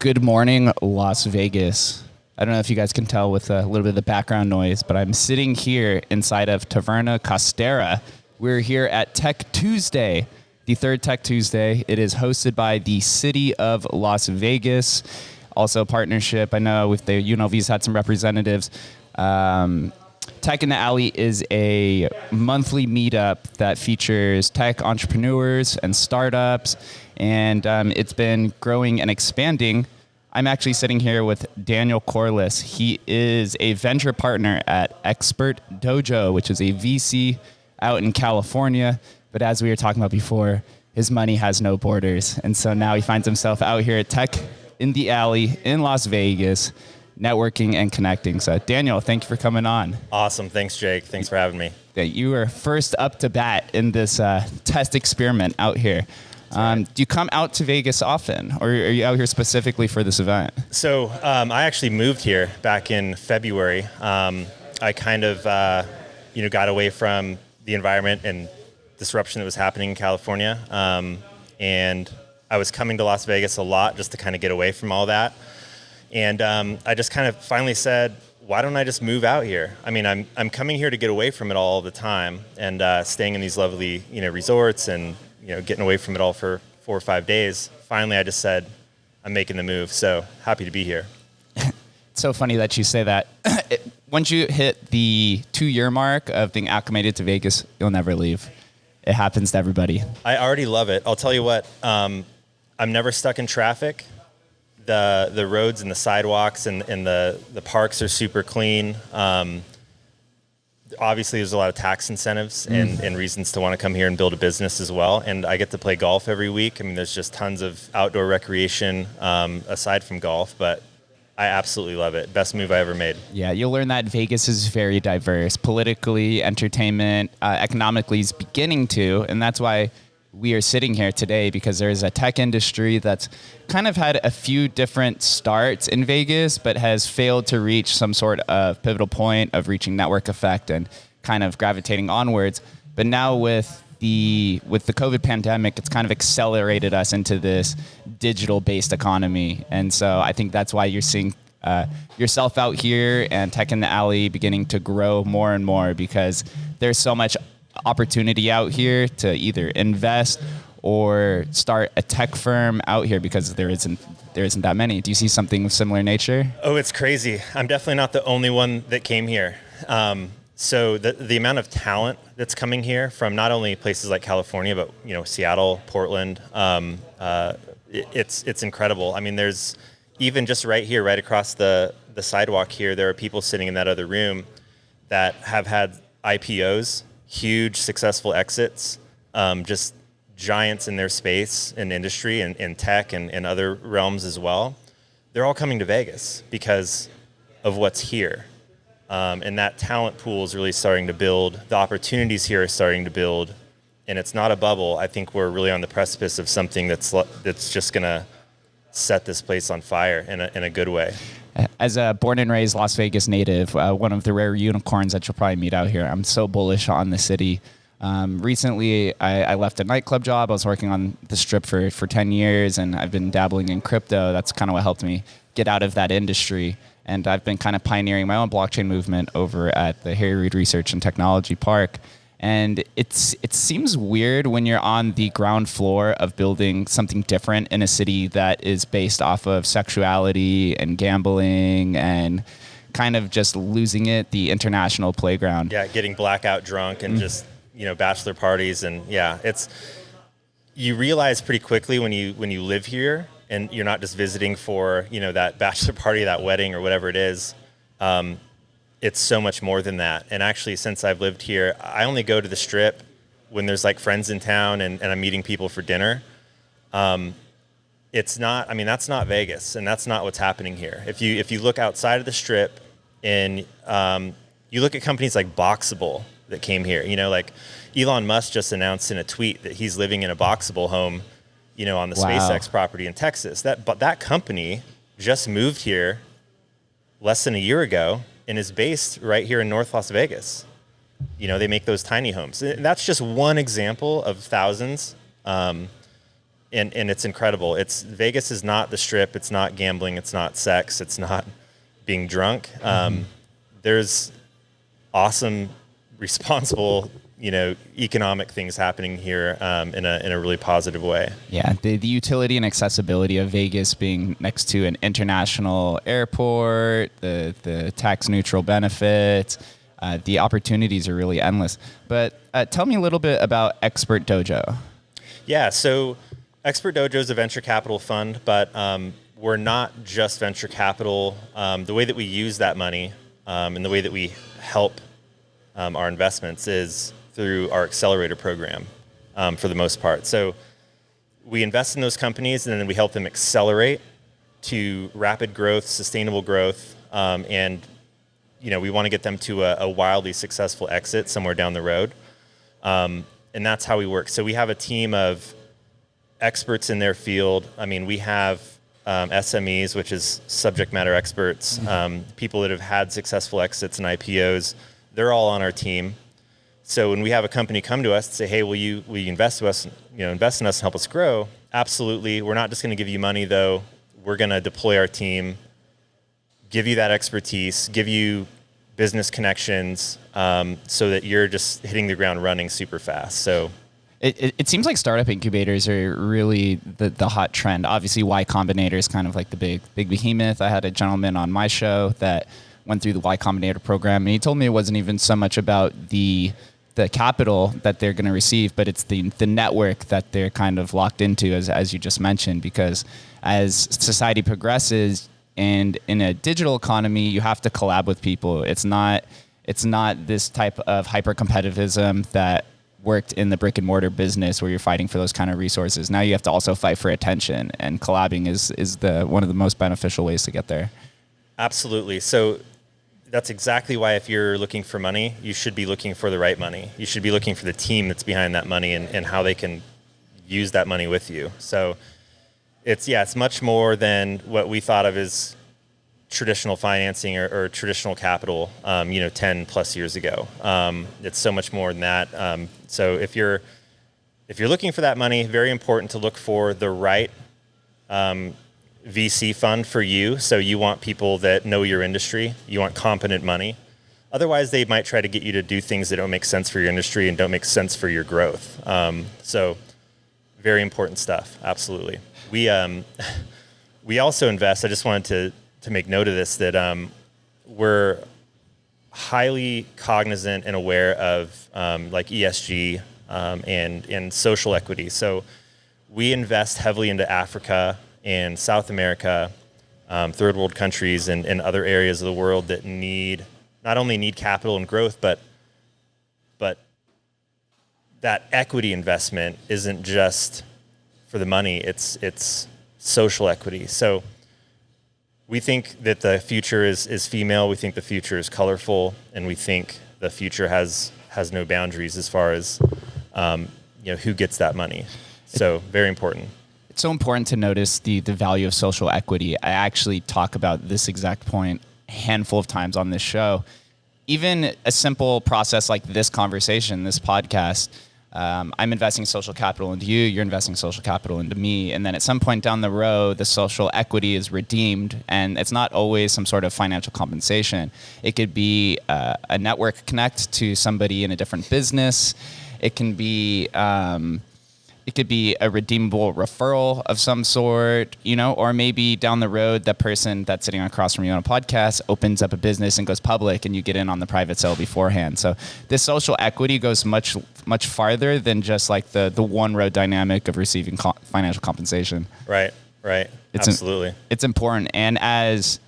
Good morning, Las Vegas. I don't know if you guys can tell with a little bit of the background noise, but I'm sitting here inside of Taverna Costera. We're here at Tech Tuesday, the third Tech Tuesday. It is hosted by the City of Las Vegas, also a partnership. I know with the IONnovate's had some representatives. Tech in the Alley is a monthly meetup that features tech entrepreneurs and startups, and it's been growing and expanding. I'm actually sitting here with Daniel Corliss. He is a venture partner at Expert Dojo, which is a VC out in California. But as we were talking about before, his money has no borders. And so now he finds himself out here at Tech in the Alley in Las Vegas, networking and connecting. So Daniel, thank you for coming on. Awesome. Thanks, Jake. Thanks for having me. You were first up to bat in this test experiment out here. Right. Do you come out to Vegas often, or are you out here specifically for this event? So I actually moved here back in February. I kind of got away from the environment and disruption that was happening in California. And I was coming to Las Vegas a lot just to kind of get away from all that. And I just kind of finally said, why don't I just move out here? I mean, I'm coming here to get away from it all the time and staying in these lovely, resorts and, getting away from it all for 4 or 5 days. Finally, I just said, I'm making the move. So happy to be here. It's so funny that you say that. Once you hit the 2-year mark of being acclimated to Vegas, you'll never leave. It happens to everybody. I already love it. I'll tell you what, I'm never stuck in traffic. The roads and the sidewalks and the parks are super clean. Obviously, there's a lot of tax incentives and reasons to want to come here and build a business as well. And I get to play golf every week. I mean, there's just tons of outdoor recreation aside from golf, but I absolutely love it. Best move I ever made. Yeah, you'll learn that Vegas is very diverse. Politically, entertainment, economically is beginning to, and that's why we are sitting here today, because there is a tech industry that's kind of had a few different starts in Vegas, but has failed to reach some sort of pivotal point of reaching network effect and kind of gravitating onwards. But now with the COVID pandemic, it's kind of accelerated us into this digital-based economy. And so I think that's why you're seeing yourself out here and Tech in the Alley beginning to grow more and more, because there's so much opportunity out here to either invest or start a tech firm out here, because there isn't that many. Do you see something of similar nature? Oh, it's crazy. I'm definitely not the only one that came here. So the amount of talent that's coming here from not only places like California, but Seattle, Portland, it's incredible. I mean, there's even just right here, right across the sidewalk here, there are people sitting in that other room that have had IPOs, huge successful exits, just giants in their space and industry and tech and other realms as well. They're all coming to Vegas because of what's here. And that talent pool is really starting to build. The opportunities here are starting to build, and it's not a bubble. I think we're really on the precipice of something that's just going to set this place on fire in a good way. As a born and raised Las Vegas native, one of the rare unicorns that you'll probably meet out here, I'm so bullish on the city. Recently, I left a nightclub job. I was working on the Strip for 10 years, and I've been dabbling in crypto. That's kind of what helped me get out of that industry. And I've been kind of pioneering my own blockchain movement over at the Harry Reid Research and Technology Park. And it seems weird when you're on the ground floor of building something different in a city that is based off of sexuality and gambling and kind of just losing it, the international playground. Yeah, getting blackout drunk and just, bachelor parties. And yeah, you realize pretty quickly when you live here and you're not just visiting for, that bachelor party, that wedding or whatever it is, it's so much more than that. And actually, since I've lived here, I only go to the Strip when there's like friends in town and I'm meeting people for dinner. That's not Vegas, and that's not what's happening here. If you look outside of the Strip and you look at companies like Boxable that came here, like Elon Musk just announced in a tweet that he's living in a Boxable home, on the SpaceX property in Texas. But that company just moved here less than a year ago and is based right here in North Las Vegas. They make those tiny homes. And that's just one example of thousands. and it's incredible. Vegas is not the Strip. It's not gambling. It's not sex. It's not being drunk. There's awesome, responsible, economic things happening here in a really positive way. Yeah, the utility and accessibility of Vegas being next to an international airport, the tax neutral benefits, the opportunities are really endless. But tell me a little bit about Expert Dojo. Yeah, so Expert Dojo is a venture capital fund, but we're not just venture capital. The way that we use that money and the way that we help our investments is through our accelerator program for the most part. So we invest in those companies and then we help them accelerate to rapid growth, sustainable growth, and we want to get them to a wildly successful exit somewhere down the road. And that's how we work. So we have a team of experts in their field. I mean, we have SMEs, which is subject matter experts, people that have had successful exits and IPOs. They're all on our team. So when we have a company come to us and say, "Hey, will you invest in us and help us grow?" Absolutely. We're not just going to give you money, though. We're going to deploy our team, give you that expertise, give you business connections, so that you're just hitting the ground running super fast. So it seems like startup incubators are really the hot trend. Obviously, Y Combinator is kind of like the big behemoth. I had a gentleman on my show that went through the Y Combinator program, and he told me it wasn't even so much about the capital that they're going to receive, but it's the network that they're kind of locked into, as you just mentioned, because as society progresses and in a digital economy, you have to collab with people. It's not this type of hyper competitivism that worked in the brick and mortar business where you're fighting for those kind of resources. Now you have to also fight for attention, and collabing is one of the most beneficial ways to get there. Absolutely. So that's exactly why if you're looking for money, you should be looking for the right money. You should be looking for the team that's behind that money and how they can use that money with you. So it's much more than what we thought of as traditional financing or traditional capital, 10 plus years ago. It's so much more than that. So if you're looking for that money, very important to look for the right VC fund for you. So you want people that know your industry. You want competent money. Otherwise, they might try to get you to do things that don't make sense for your industry and don't make sense for your growth. So very important stuff. Absolutely. We also invest. I just wanted to make note of this, that we're highly cognizant and aware of like ESG and social equity. So we invest heavily into Africa and South America, third world countries and other areas of the world that not only need capital and growth, but that equity investment isn't just for the money, it's social equity. So we think that the future is female, we think the future is colorful, and we think the future has no boundaries as far as who gets that money. So very important. It's so important to notice the value of social equity. I actually talk about this exact point a handful of times on this show. Even a simple process like this conversation, this podcast, I'm investing social capital into you, you're investing social capital into me, and then at some point down the road, the social equity is redeemed, and it's not always some sort of financial compensation. It could be a network connect to somebody in a different business. It can be a redeemable referral of some sort, or maybe down the road, that person that's sitting across from you on a podcast opens up a business and goes public and you get in on the private sale beforehand. So this social equity goes much, much farther than just like the one road dynamic of receiving financial compensation. Right. Absolutely. It's important. And as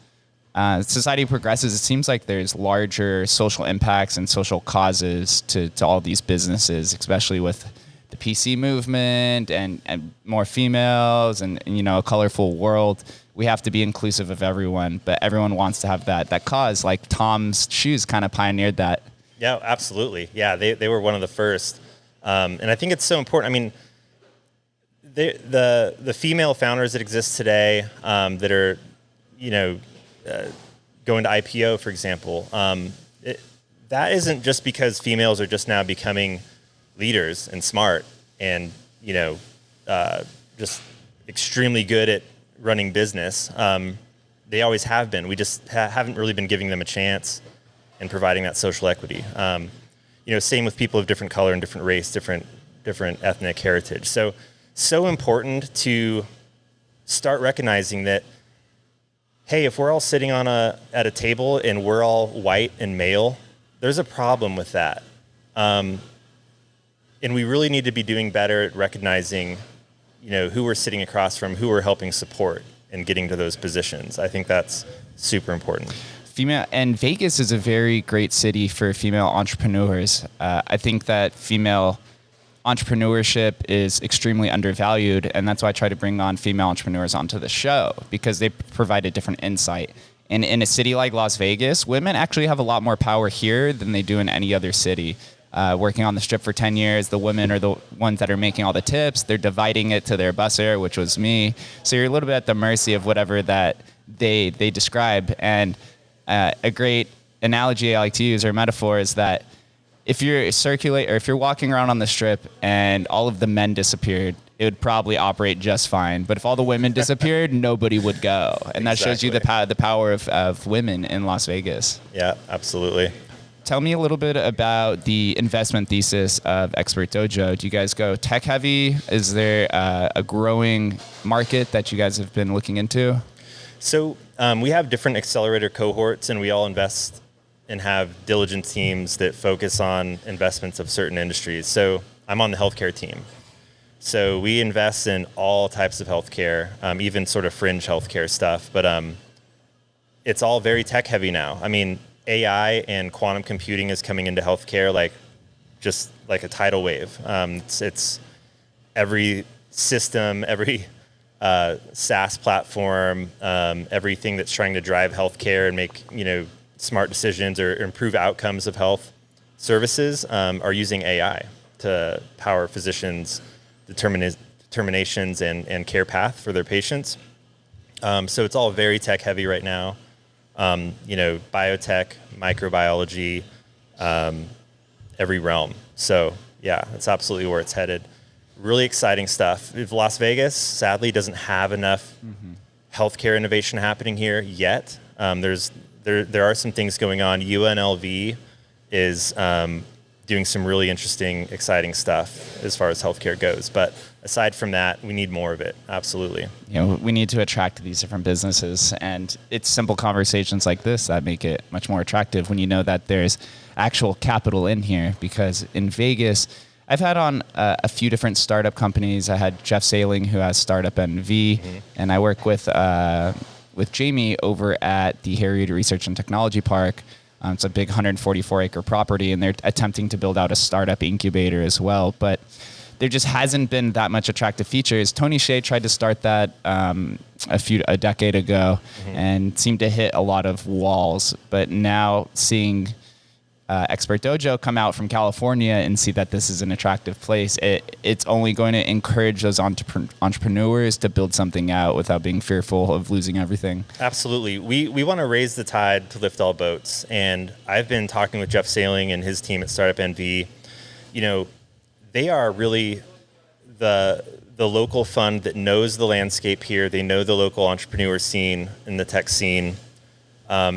society progresses, it seems like there's larger social impacts and social causes to all these businesses, especially with the PC movement and more females and a colorful world. We have to be inclusive of everyone, but everyone wants to have that cause. Like Tom's Shoes kind of pioneered that. Yeah, absolutely. Yeah, they were one of the first. And I think it's so important. I mean, the female founders that exist today that are, going to IPO, for example, that isn't just because females are just now becoming leaders and smart and just extremely good at running business. They always have been. We just haven't really been giving them a chance and providing that social equity. Same with people of different color and different race, different ethnic heritage. So important to start recognizing that, hey, if we're all sitting at a table and we're all white and male, there's a problem with that. And we really need to be doing better at recognizing, who we're sitting across from, who we're helping support and getting to those positions. I think that's super important. And Vegas is a very great city for female entrepreneurs. I think that female entrepreneurship is extremely undervalued, and that's why I try to bring on female entrepreneurs onto the show, because they provide a different insight. And in a city like Las Vegas, women actually have a lot more power here than they do in any other city. Working on the Strip for 10 years, the women are the ones that are making all the tips. They're dividing it to their busser, which was me. So you're a little bit at the mercy of whatever that they describe. And a great analogy I like to use, or metaphor, is that if you're walking around on the Strip and all of the men disappeared, it would probably operate just fine. But if all the women disappeared, nobody would go. And that shows you the power of women in Las Vegas. Yeah, absolutely. Tell me a little bit about the investment thesis of Expert Dojo. Do you guys go tech heavy? Is there a growing market that you guys have been looking into? So we have different accelerator cohorts, and we all invest and have diligent teams that focus on investments of certain industries. So I'm on the healthcare team. So we invest in all types of healthcare, even sort of fringe healthcare stuff. But it's all very tech heavy now. I mean, AI and quantum computing is coming into healthcare just like a tidal wave. It's every system, every SaaS platform, everything that's trying to drive healthcare and make smart decisions or improve outcomes of health services are using AI to power physicians' determinations and care path for their patients. So it's all very tech heavy right now. Biotech, microbiology, every realm. So yeah, that's absolutely where it's headed. Really exciting stuff. Las Vegas, sadly, doesn't have enough healthcare innovation happening here yet. There are some things going on. UNLV is doing some really interesting, exciting stuff as far as healthcare goes. But aside from that, we need more of it. Absolutely. We need to attract these different businesses, and it's simple conversations like this that make it much more attractive when you know that there's actual capital in here. Because in Vegas, I've had on a few different startup companies. I had Jeff Sailing, who has Startup NV, and I work with Jamie over at the Harriet Research and Technology Park. It's a big 144-acre property, and they're attempting to build out a startup incubator as well. But there just hasn't been that much attractive features. Tony Hsieh tried to start that a decade ago and seemed to hit a lot of walls. But now seeing Expert Dojo come out from California and see that this is an attractive place, it's only going to encourage those entrepreneurs to build something out without being fearful of losing everything. Absolutely. We want to raise the tide to lift all boats. And I've been talking with Jeff Sailing and his team at Startup NV. They are really the local fund that knows the landscape here. They know the local entrepreneur scene and the tech scene.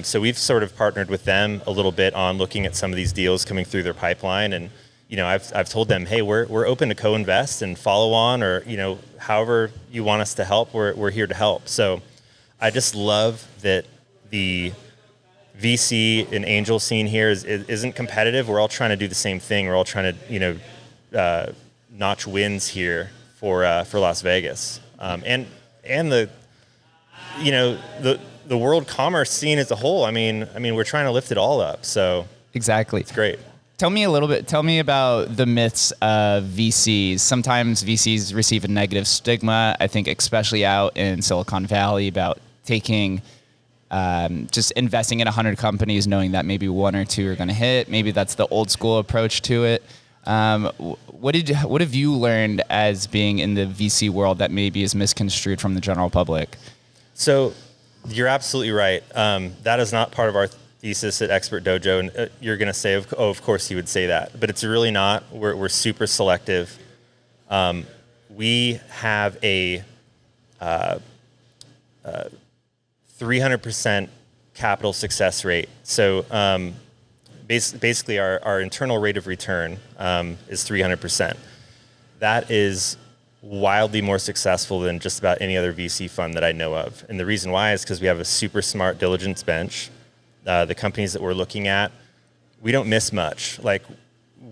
So we've sort of partnered with them a little bit on looking at some of these deals coming through their pipeline. And, I've told them, hey, we're open to co-invest and follow on, or, however you want us to help, we're here to help. So I just love that the VC and angel scene here isn't competitive. We're all trying to do the same thing. We're all trying to, notch wins here for Las Vegas. And the world commerce scene as a whole. I mean, we're trying to lift it all up. So exactly, it's great. Tell me about the myths of VCs. Sometimes VCs receive a negative stigma. I think especially out in Silicon Valley, about taking, just investing in 100 companies, knowing that maybe one or two are going to hit. Maybe that's the old school approach to it. What have you learned as being in the VC world that maybe is misconstrued from the general public? So you're absolutely right. That is not part of our thesis at Expert Dojo. And you're going to say, of course you would say that. But it's really not. We're super selective. we have a 300% capital success rate. So basically our internal rate of return is 300%. That is wildly more successful than just about any other VC fund that I know of. And the reason why is because we have a super smart diligence bench. The companies that we're looking at, we don't miss much. Like,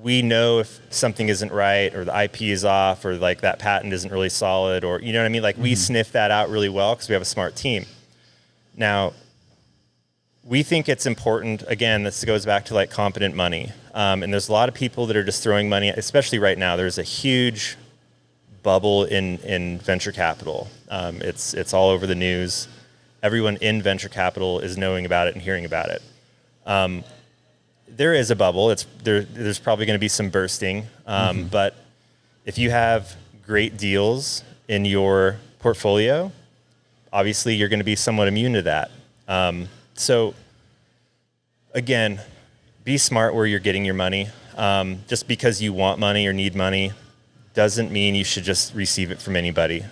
we know if something isn't right, or the IP is off, or like that patent isn't really solid, or you know what I mean? Like, we sniff that out really well because we have a smart team. Now, we think it's important, again, this goes back to like competent money. And there's a lot of people that are just throwing money, especially right now. There's a huge bubble in venture capital. It's all over the news. Everyone in venture capital is knowing about it and hearing about it. There is a bubble. There's probably going to be some bursting. But if you have great deals in your portfolio, obviously you're going to be somewhat immune to that. So again, be smart where you're getting your money. Just because you want money or need money doesn't mean you should just receive it from anybody.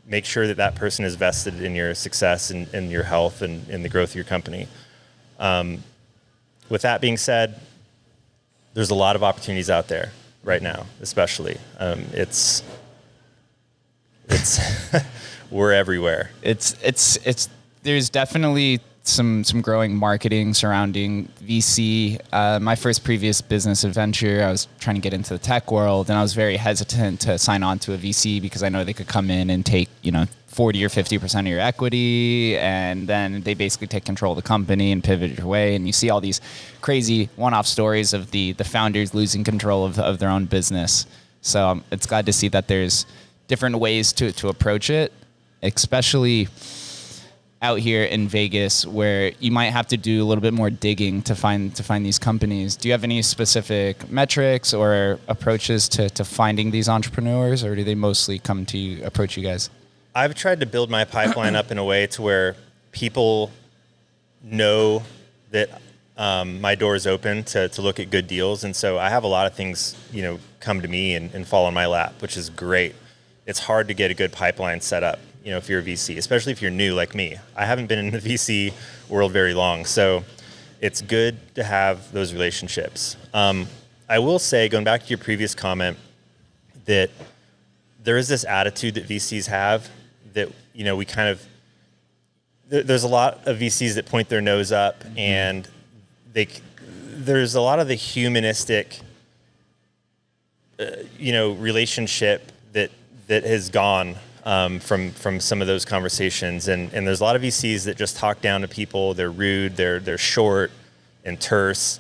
Make sure that person is vested in your success and your health and in the growth of your company. With that being said, there's a lot of opportunities out there right now, especially. It's we're everywhere. There's definitely some growing marketing surrounding VC. My first previous business adventure, I was trying to get into the tech world, and I was very hesitant to sign on to a VC because I know they could come in and take 40 or 50% of your equity, and then they basically take control of the company and pivot your way. And you see all these crazy one-off stories of the founders losing control of their own business. So it's glad to see that there's different ways to approach it, especially out here in Vegas, where you might have to do a little bit more digging to find these companies. Do you have any specific metrics or approaches to finding these entrepreneurs, or do they mostly come to you, approach you guys? I've tried to build my pipeline up in a way to where people know that my door is open to look at good deals. And so I have a lot of things, come to me and fall in my lap, which is great. It's hard to get a good pipeline set up, if you're a VC, especially if you're new like me. I haven't been in the VC world very long, so it's good to have those relationships. I will say, going back to your previous comment, that there is this attitude that VCs have that, we kind of, there's a lot of VCs that point their nose up, and there's a lot of the humanistic, relationship that has gone from some of those conversations, and there's a lot of VCs that just talk down to people. They're rude. They're short and terse.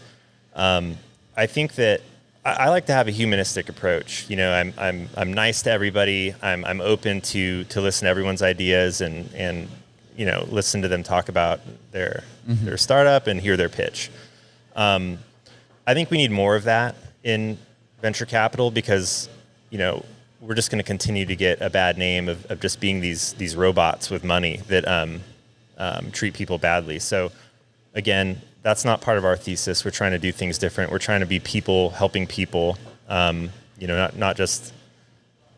I think that I like to have a humanistic approach. I'm nice to everybody. I'm open to listen to everyone's ideas and listen to them talk about their startup and hear their pitch. I think we need more of that in venture capital because we're just going to continue to get a bad name of just being these robots with money that treat people badly. So again, that's not part of our thesis. We're trying to do things different. We're trying to be people helping people, not just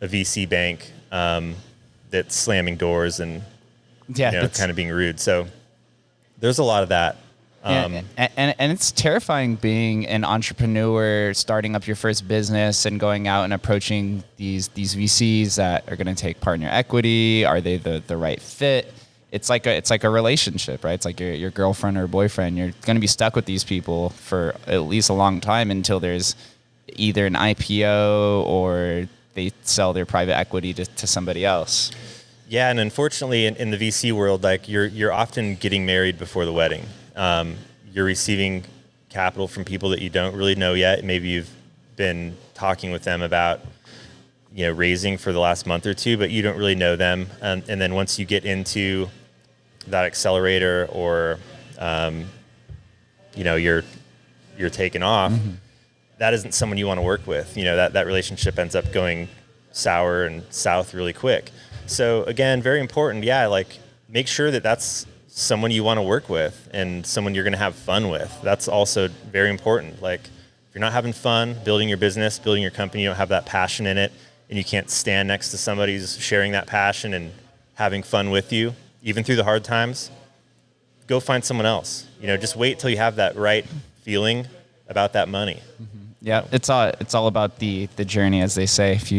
a VC bank that's slamming doors and kind of being rude. So there's a lot of that. And it's terrifying being an entrepreneur, starting up your first business and going out and approaching these VCs that are going to take part in your equity. Are they the right fit? It's like a relationship, right? It's like your girlfriend or boyfriend. You're going to be stuck with these people for at least a long time until there's either an IPO or they sell their private equity to somebody else. Yeah, and unfortunately, in the VC world, like you're often getting married before the wedding. You're receiving capital from people that you don't really know yet. Maybe you've been talking with them about, raising for the last month or two, but you don't really know them. And then once you get into that accelerator or, you're taken off, that isn't someone you want to work with. That relationship ends up going sour and south really quick. So again, very important. Yeah. Like make sure that that's someone you want to work with and someone you're going to have fun with. That's also very important. Like if you're not having fun building your business, building your company, you don't have that passion in it, and you can't stand next to somebody who's sharing that passion and having fun with you, even through the hard times, go find someone else. Just wait till you have that right feeling about that money. Yeah, it's all about the journey, as they say. If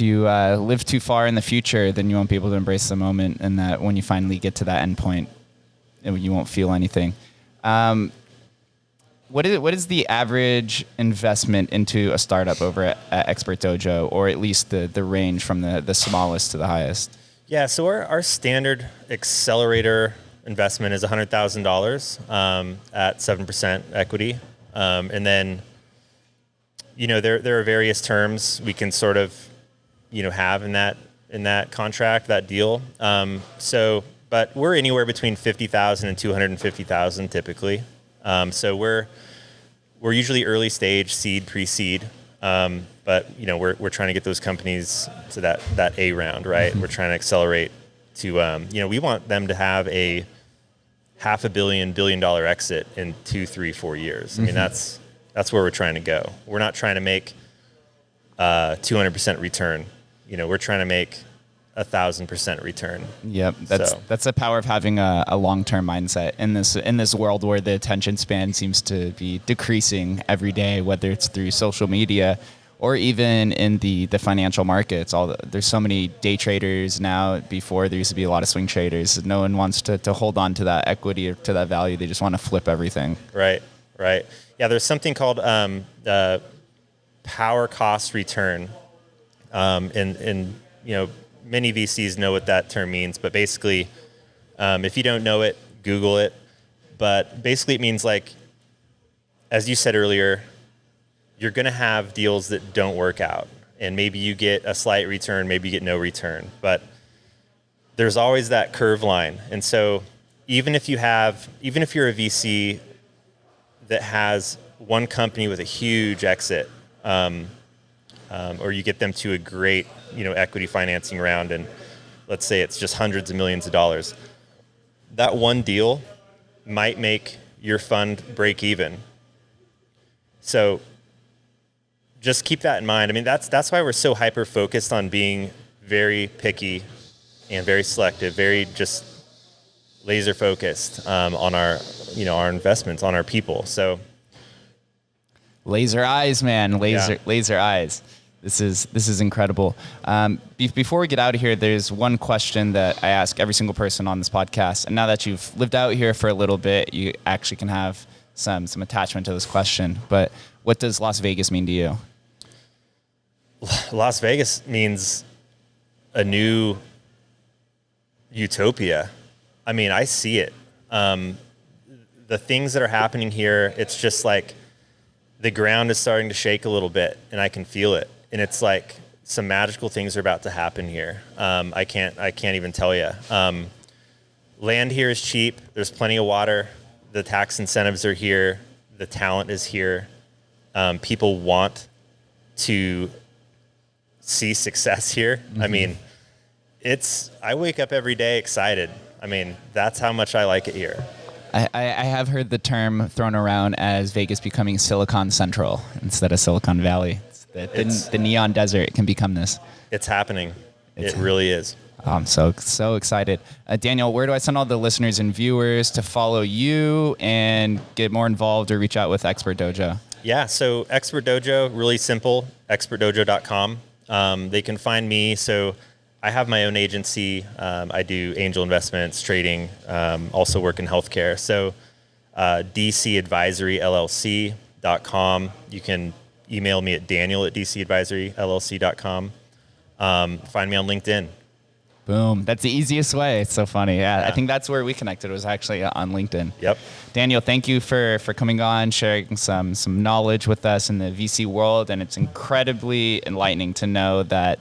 you live too far in the future, then you won't be able to embrace the moment, and that when you finally get to that end point, you won't feel anything. What is the average investment into a startup over at Expert Dojo, or at least the range from the smallest to the highest? Yeah, so our standard accelerator investment is $100,000 at 7% equity, and then there are various terms we can sort of have in that contract, that deal. But we're anywhere between $50,000 and $250,000 typically. So we're usually early stage, seed, pre-seed. But we're trying to get those companies to that A round, right? We're trying to accelerate to we want them to have a $500 million, $1 billion exit in 2, 3, 4 years. I mean, that's where we're trying to go. We're not trying to make 200% return. We're trying to make 1,000% return. Yep, that's the power of having a long-term mindset in this world where the attention span seems to be decreasing every day, whether it's through social media or even in the financial markets. There's so many day traders now. Before, there used to be a lot of swing traders. No one wants to hold on to that equity or to that value. They just want to flip everything. Right. Yeah, there's something called power cost return, and many VCs know what that term means, but basically, if you don't know it, Google it. But basically it means, like, as you said earlier, you're going to have deals that don't work out, and maybe you get a slight return, maybe you get no return, but there's always that curve line. And so even if you're a VC that has one company with a huge exit, or you get them to a great equity financing round, and let's say it's just hundreds of millions of dollars, that one deal might make your fund break even. So just keep that in mind. I mean, that's why we're so hyper focused on being very picky and very selective, very just laser focused on our investments, on our people. So laser eyes, man, laser eyes. This is incredible. Before we get out of here, there's one question that I ask every single person on this podcast. And now that you've lived out here for a little bit, you actually can have some attachment to this question. But what does Las Vegas mean to you? Las Vegas means a new utopia. I mean, I see it. The things that are happening here, it's just like the ground is starting to shake a little bit, and I can feel it. And it's like some magical things are about to happen here. I can't even tell you. Land here is cheap. There's plenty of water. The tax incentives are here. The talent is here. People want to see success here. Mm-hmm. I mean, I wake up every day excited. I mean, that's how much I like it here. I have heard the term thrown around as Vegas becoming Silicon Central instead of Silicon Valley. The neon desert can become this. It's happening. It really is. I'm so excited. Daniel, where do I send all the listeners and viewers to follow you and get more involved or reach out with Expert Dojo? Yeah, so Expert Dojo, really simple, expertdojo.com. They can find me. So I have my own agency. I do angel investments, trading, also work in healthcare. So dcadvisoryllc.com. You can email me at daniel@dcadvisoryllc.com. Find me on LinkedIn. Boom. That's the easiest way. It's so funny. Yeah. I think that's where we connected, was actually on LinkedIn. Yep. Daniel, thank you for coming on, sharing some knowledge with us in the VC world. And it's incredibly enlightening to know that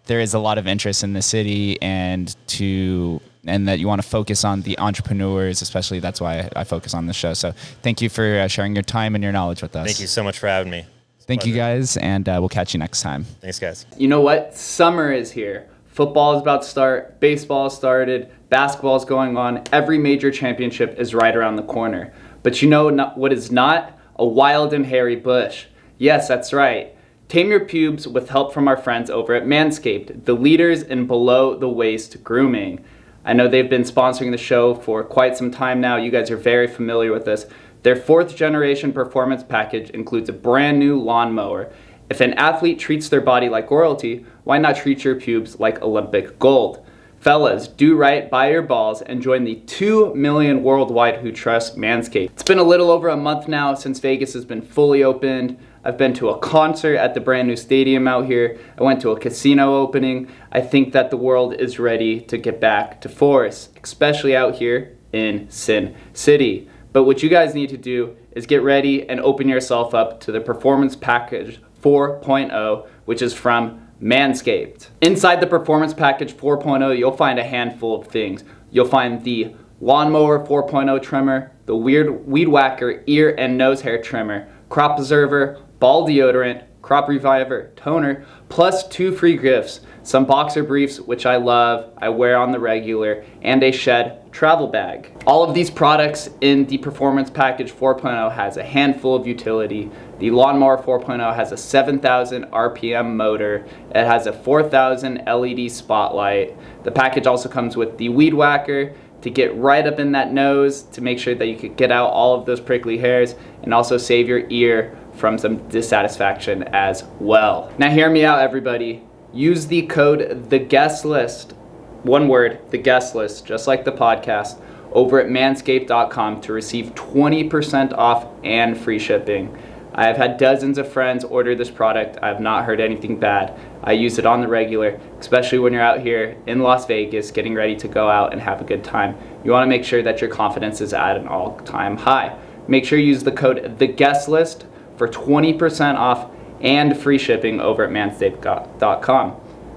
there is a lot of interest in the city and that you want to focus on the entrepreneurs, especially. That's why I focus on this show. So thank you for sharing your time and your knowledge with us. Thank you so much for having me. Thank you guys, and we'll catch you next time. Thanks, guys. You know what? Summer is here. Football is about to start. Baseball has started. Basketball is going on. Every major championship is right around the corner. But you know what is not? A wild and hairy bush. Yes, that's right. Tame your pubes with help from our friends over at Manscaped, the leaders in below-the-waist grooming. I know they've been sponsoring the show for quite some time now. You guys are very familiar with this. Their 4th generation performance package includes a brand new lawnmower. If an athlete treats their body like royalty, why not treat your pubes like Olympic gold? Fellas, do right by your balls and join the 2 million worldwide who trust Manscaped. It's been a little over a month now since Vegas has been fully opened. I've been to a concert at the brand new stadium out here. I went to a casino opening. I think that the world is ready to get back to force, especially out here in Sin City. But what you guys need to do is get ready and open yourself up to the Performance Package 4.0, which is from Manscaped. Inside the Performance Package 4.0, you'll find a handful of things. You'll find the Lawnmower 4.0 trimmer, the Weed Whacker ear and nose hair trimmer, Crop Preserver, Ball Deodorant, Crop Reviver, Toner, plus 2 free gifts, some boxer briefs, which I love, I wear on the regular, and a Shed travel bag. All of these products in the Performance Package 4.0 has a handful of utility. The Lawnmower 4.0 has a 7,000 RPM motor. It has a 4,000 LED spotlight. The package also comes with the Weed Whacker to get right up in that nose to make sure that you could get out all of those prickly hairs and also save your ear from some dissatisfaction as well. Now hear me out, everybody. Use the code THEGUESTLIST, one word, the guest list, just like the podcast, over at manscaped.com to receive 20% off and free shipping. I have had dozens of friends order this product. I have not heard anything bad. I use it on the regular, especially when you're out here in Las Vegas getting ready to go out and have a good time. You want to make sure that your confidence is at an all-time high. Make sure you use the code THEGUESTLIST for 20% off and free shipping over at manscaped.com.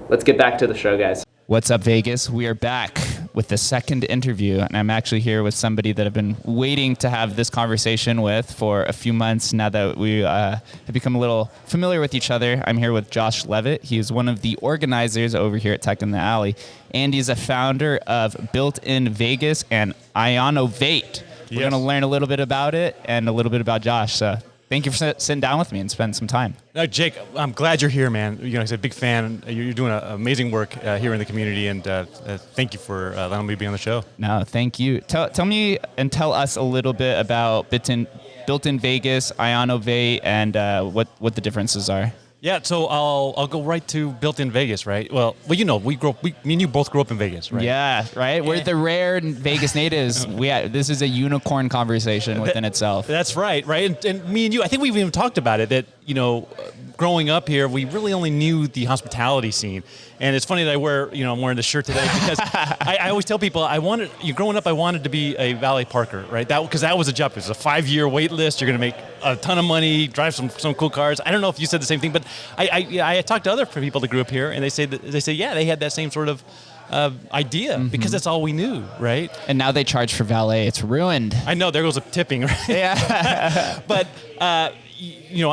Let's get back to the show, guys. What's up, Vegas? We are back with the second interview, and I'm actually here with somebody that I've been waiting to have this conversation with for a few months now that we have become a little familiar with each other. I'm here with Josh Leavitt. He is one of the organizers over here at Tech in the Alley, and he's a founder of BuiltIn.Vegas and IONnovate. We're going to learn a little bit about it and a little bit about Josh. So thank you for sitting down with me and spending some time. No, Jake, I'm glad you're here, man. You know, I'm a big fan. You're doing amazing work here in the community, and thank you for letting me be on the show. No, thank you. Tell me and tell us a little bit about BuiltIn.Vegas, IONnovate, and what the differences are. Yeah, so I'll go right to BuiltIn.Vegas, right? Well, you know, me and you both grew up in Vegas, right? Yeah, right. We're the rare Vegas natives. This is a unicorn conversation within itself. That's right? And me and you, I think we've even talked about it. That growing up here, we really only knew the hospitality scene. And it's funny that I'm wearing this shirt today because I always tell people growing up, I wanted to be a valet parker, right? Because that was a job. It was a 5-year wait list. You're going to make a ton of money, drive some cool cars. I don't know if you said the same thing, but I talked to other people that grew up here, and they say yeah, they had that same sort of idea because that's all we knew, right? And now they charge for valet. It's ruined. I know. There goes a tipping, right? Yeah. But I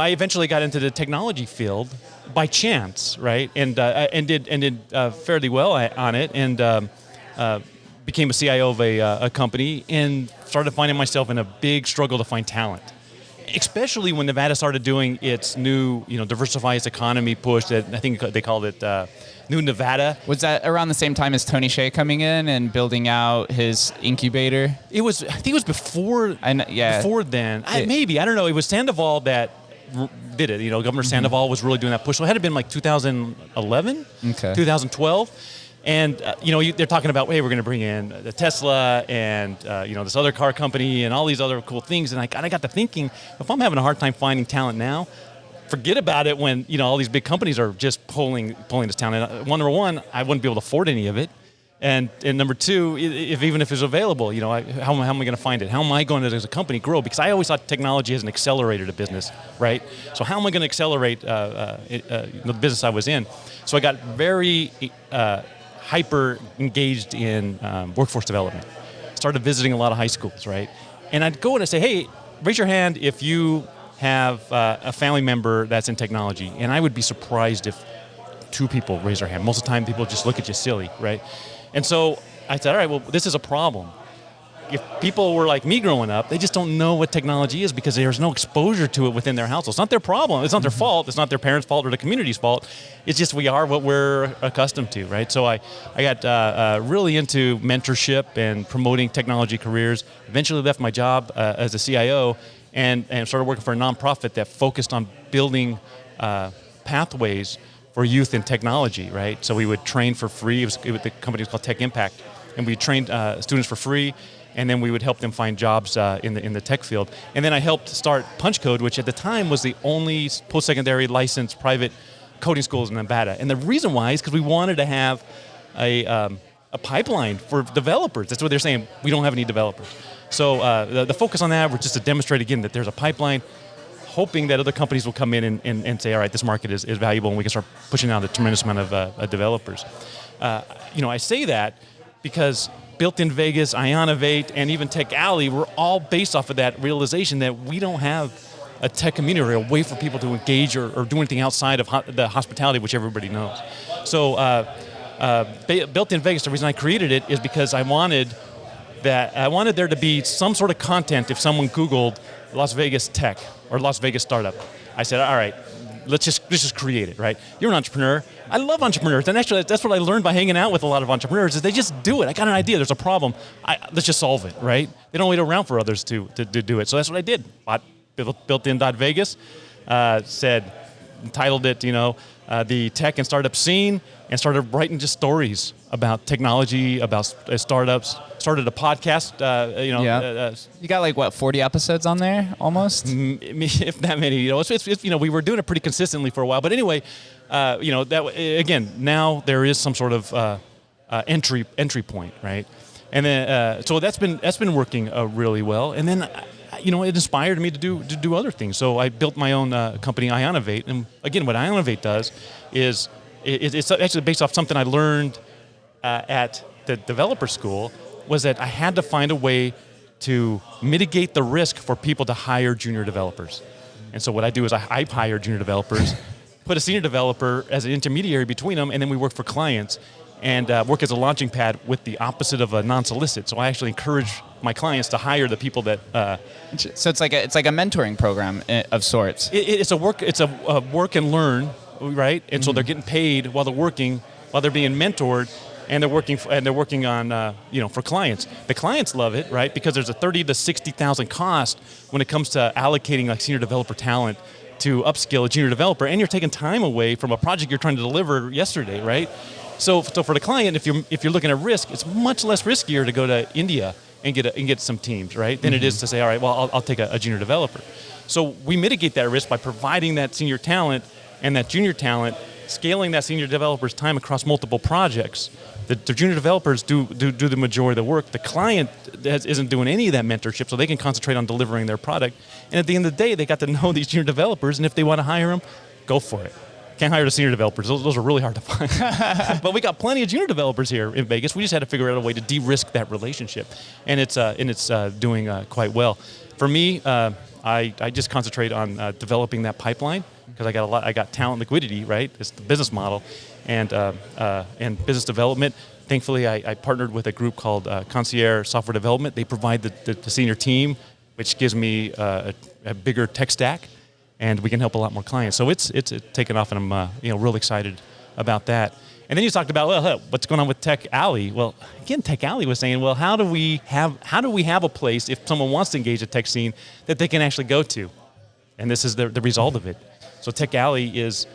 eventually got into the technology field by chance, right? And did fairly well on it, and became a CIO of a company, and started finding myself in a big struggle to find talent. Especially when Nevada started doing its new, diversify its economy push that I think they called it New Nevada. Was that around the same time as Tony Hsieh coming in and building out his incubator? I think it was before. Before then, maybe I don't know. It was Sandoval that did it. Governor Sandoval was really doing that push. So it had to have been like 2011, 2012. And, they're talking about, hey, we're going to bring in the Tesla and, this other car company and all these other cool things. And I got to thinking, if I'm having a hard time finding talent now, forget about it when, all these big companies are just pulling this talent. And number one, I wouldn't be able to afford any of it. And number two, even if it's available, how am I going to find it? How am I going to, as a company, grow? Because I always thought technology as an accelerator to business, right? So how am I going to accelerate the business I was in? So I got very hyper engaged in workforce development. Started visiting a lot of high schools, right? And I'd go and I'd say, hey, raise your hand if you have a family member that's in technology. And I would be surprised if 2 people raise their hand. Most of the time, people just look at you silly, right? And so I said, all right, well, this is a problem. if people were like me growing up, they just don't know what technology is because there's no exposure to it within their household. It's not their problem. It's not their fault. It's not their parents' fault or the community's fault. It's just we are what we're accustomed to, right? So I got really into mentorship and promoting technology careers. Eventually left my job as a CIO and started working for a nonprofit that focused on building pathways for youth in technology, right? So we would train for free. The company was called Tech Impact, and we trained students for free, and then we would help them find jobs in the tech field. And then I helped start Punch Code, which at the time was the only post-secondary licensed private coding schools in Nevada. And the reason why is because we wanted to have a pipeline for developers. That's what they're saying. We don't have any developers. So the focus on that was just to demonstrate again that there's a pipeline, hoping that other companies will come in and say, all right, this market is valuable and we can start pushing out a tremendous amount of developers. I say that because BuiltIn.Vegas, IONnovate, and even Tech Alley were all based off of that realization that we don't have a tech community or a way for people to engage or do anything outside of the hospitality, which everybody knows. So BuiltIn.Vegas, the reason I created it is because I wanted there to be some sort of content if someone Googled Las Vegas tech or Las Vegas startup. I said, all right, let's just create it, right? You're an entrepreneur. I love entrepreneurs, and actually that's what I learned by hanging out with a lot of entrepreneurs is they just do it. I got an idea, there's a problem, let's just solve it, right? They don't wait around for others to do it. So that's what I did. Bought BuiltIn.Vegas, entitled it, the tech and startup scene, and started writing just stories about technology, about startups. Started a podcast. You got 40 episodes on there almost, if that many. We were doing it pretty consistently for a while. But anyway, that again now there is some sort of entry point, right? And then so that's been working really well. And then it inspired me to do other things. So I built my own company, IONnovate. And again, what IONnovate does is it's actually based off something I learned at the developer school, was that I had to find a way to mitigate the risk for people to hire junior developers. And so what I do is I hire junior developers, put a senior developer as an intermediary between them, and then we work for clients and work as a launching pad with the opposite of a non-solicit. So I actually encourage my clients to hire the people that. So it's like a mentoring program of sorts. It's a work and learn, right? And so they're getting paid while they're working, while they're being mentored, and they're working on for clients. The clients love it, right? Because there's a $30,000 to $60,000 cost when it comes to allocating like senior developer talent to upskill a junior developer, and you're taking time away from a project you're trying to deliver yesterday, right? So for the client, if you're looking at risk, it's much less riskier to go to India and get some teams, right? Than it is to say, all right, well, I'll take a junior developer. So we mitigate that risk by providing that senior talent and that junior talent, scaling that senior developer's time across multiple projects. The junior developers do the majority of the work. The client isn't doing any of that mentorship, so they can concentrate on delivering their product. And at the end of the day, they got to know these junior developers, and if they want to hire them, go for it. Can't hire the senior developers. Those are really hard to find. But we got plenty of junior developers here in Vegas. We just had to figure out a way to de-risk that relationship, and it's doing quite well. For me, I just concentrate on developing that pipeline because I got talent liquidity, right? It's the business model, and business development. Thankfully, I partnered with a group called Concierge Software Development. They provide the senior team, which gives me a bigger tech stack, and we can help a lot more clients. So it's taken off, and I'm real excited about that. And then you talked about what's going on with Tech Alley. Well, again, Tech Alley was saying, well, how do we have a place if someone wants to engage the tech scene that they can actually go to? And this is the result of it. So Tech Alley is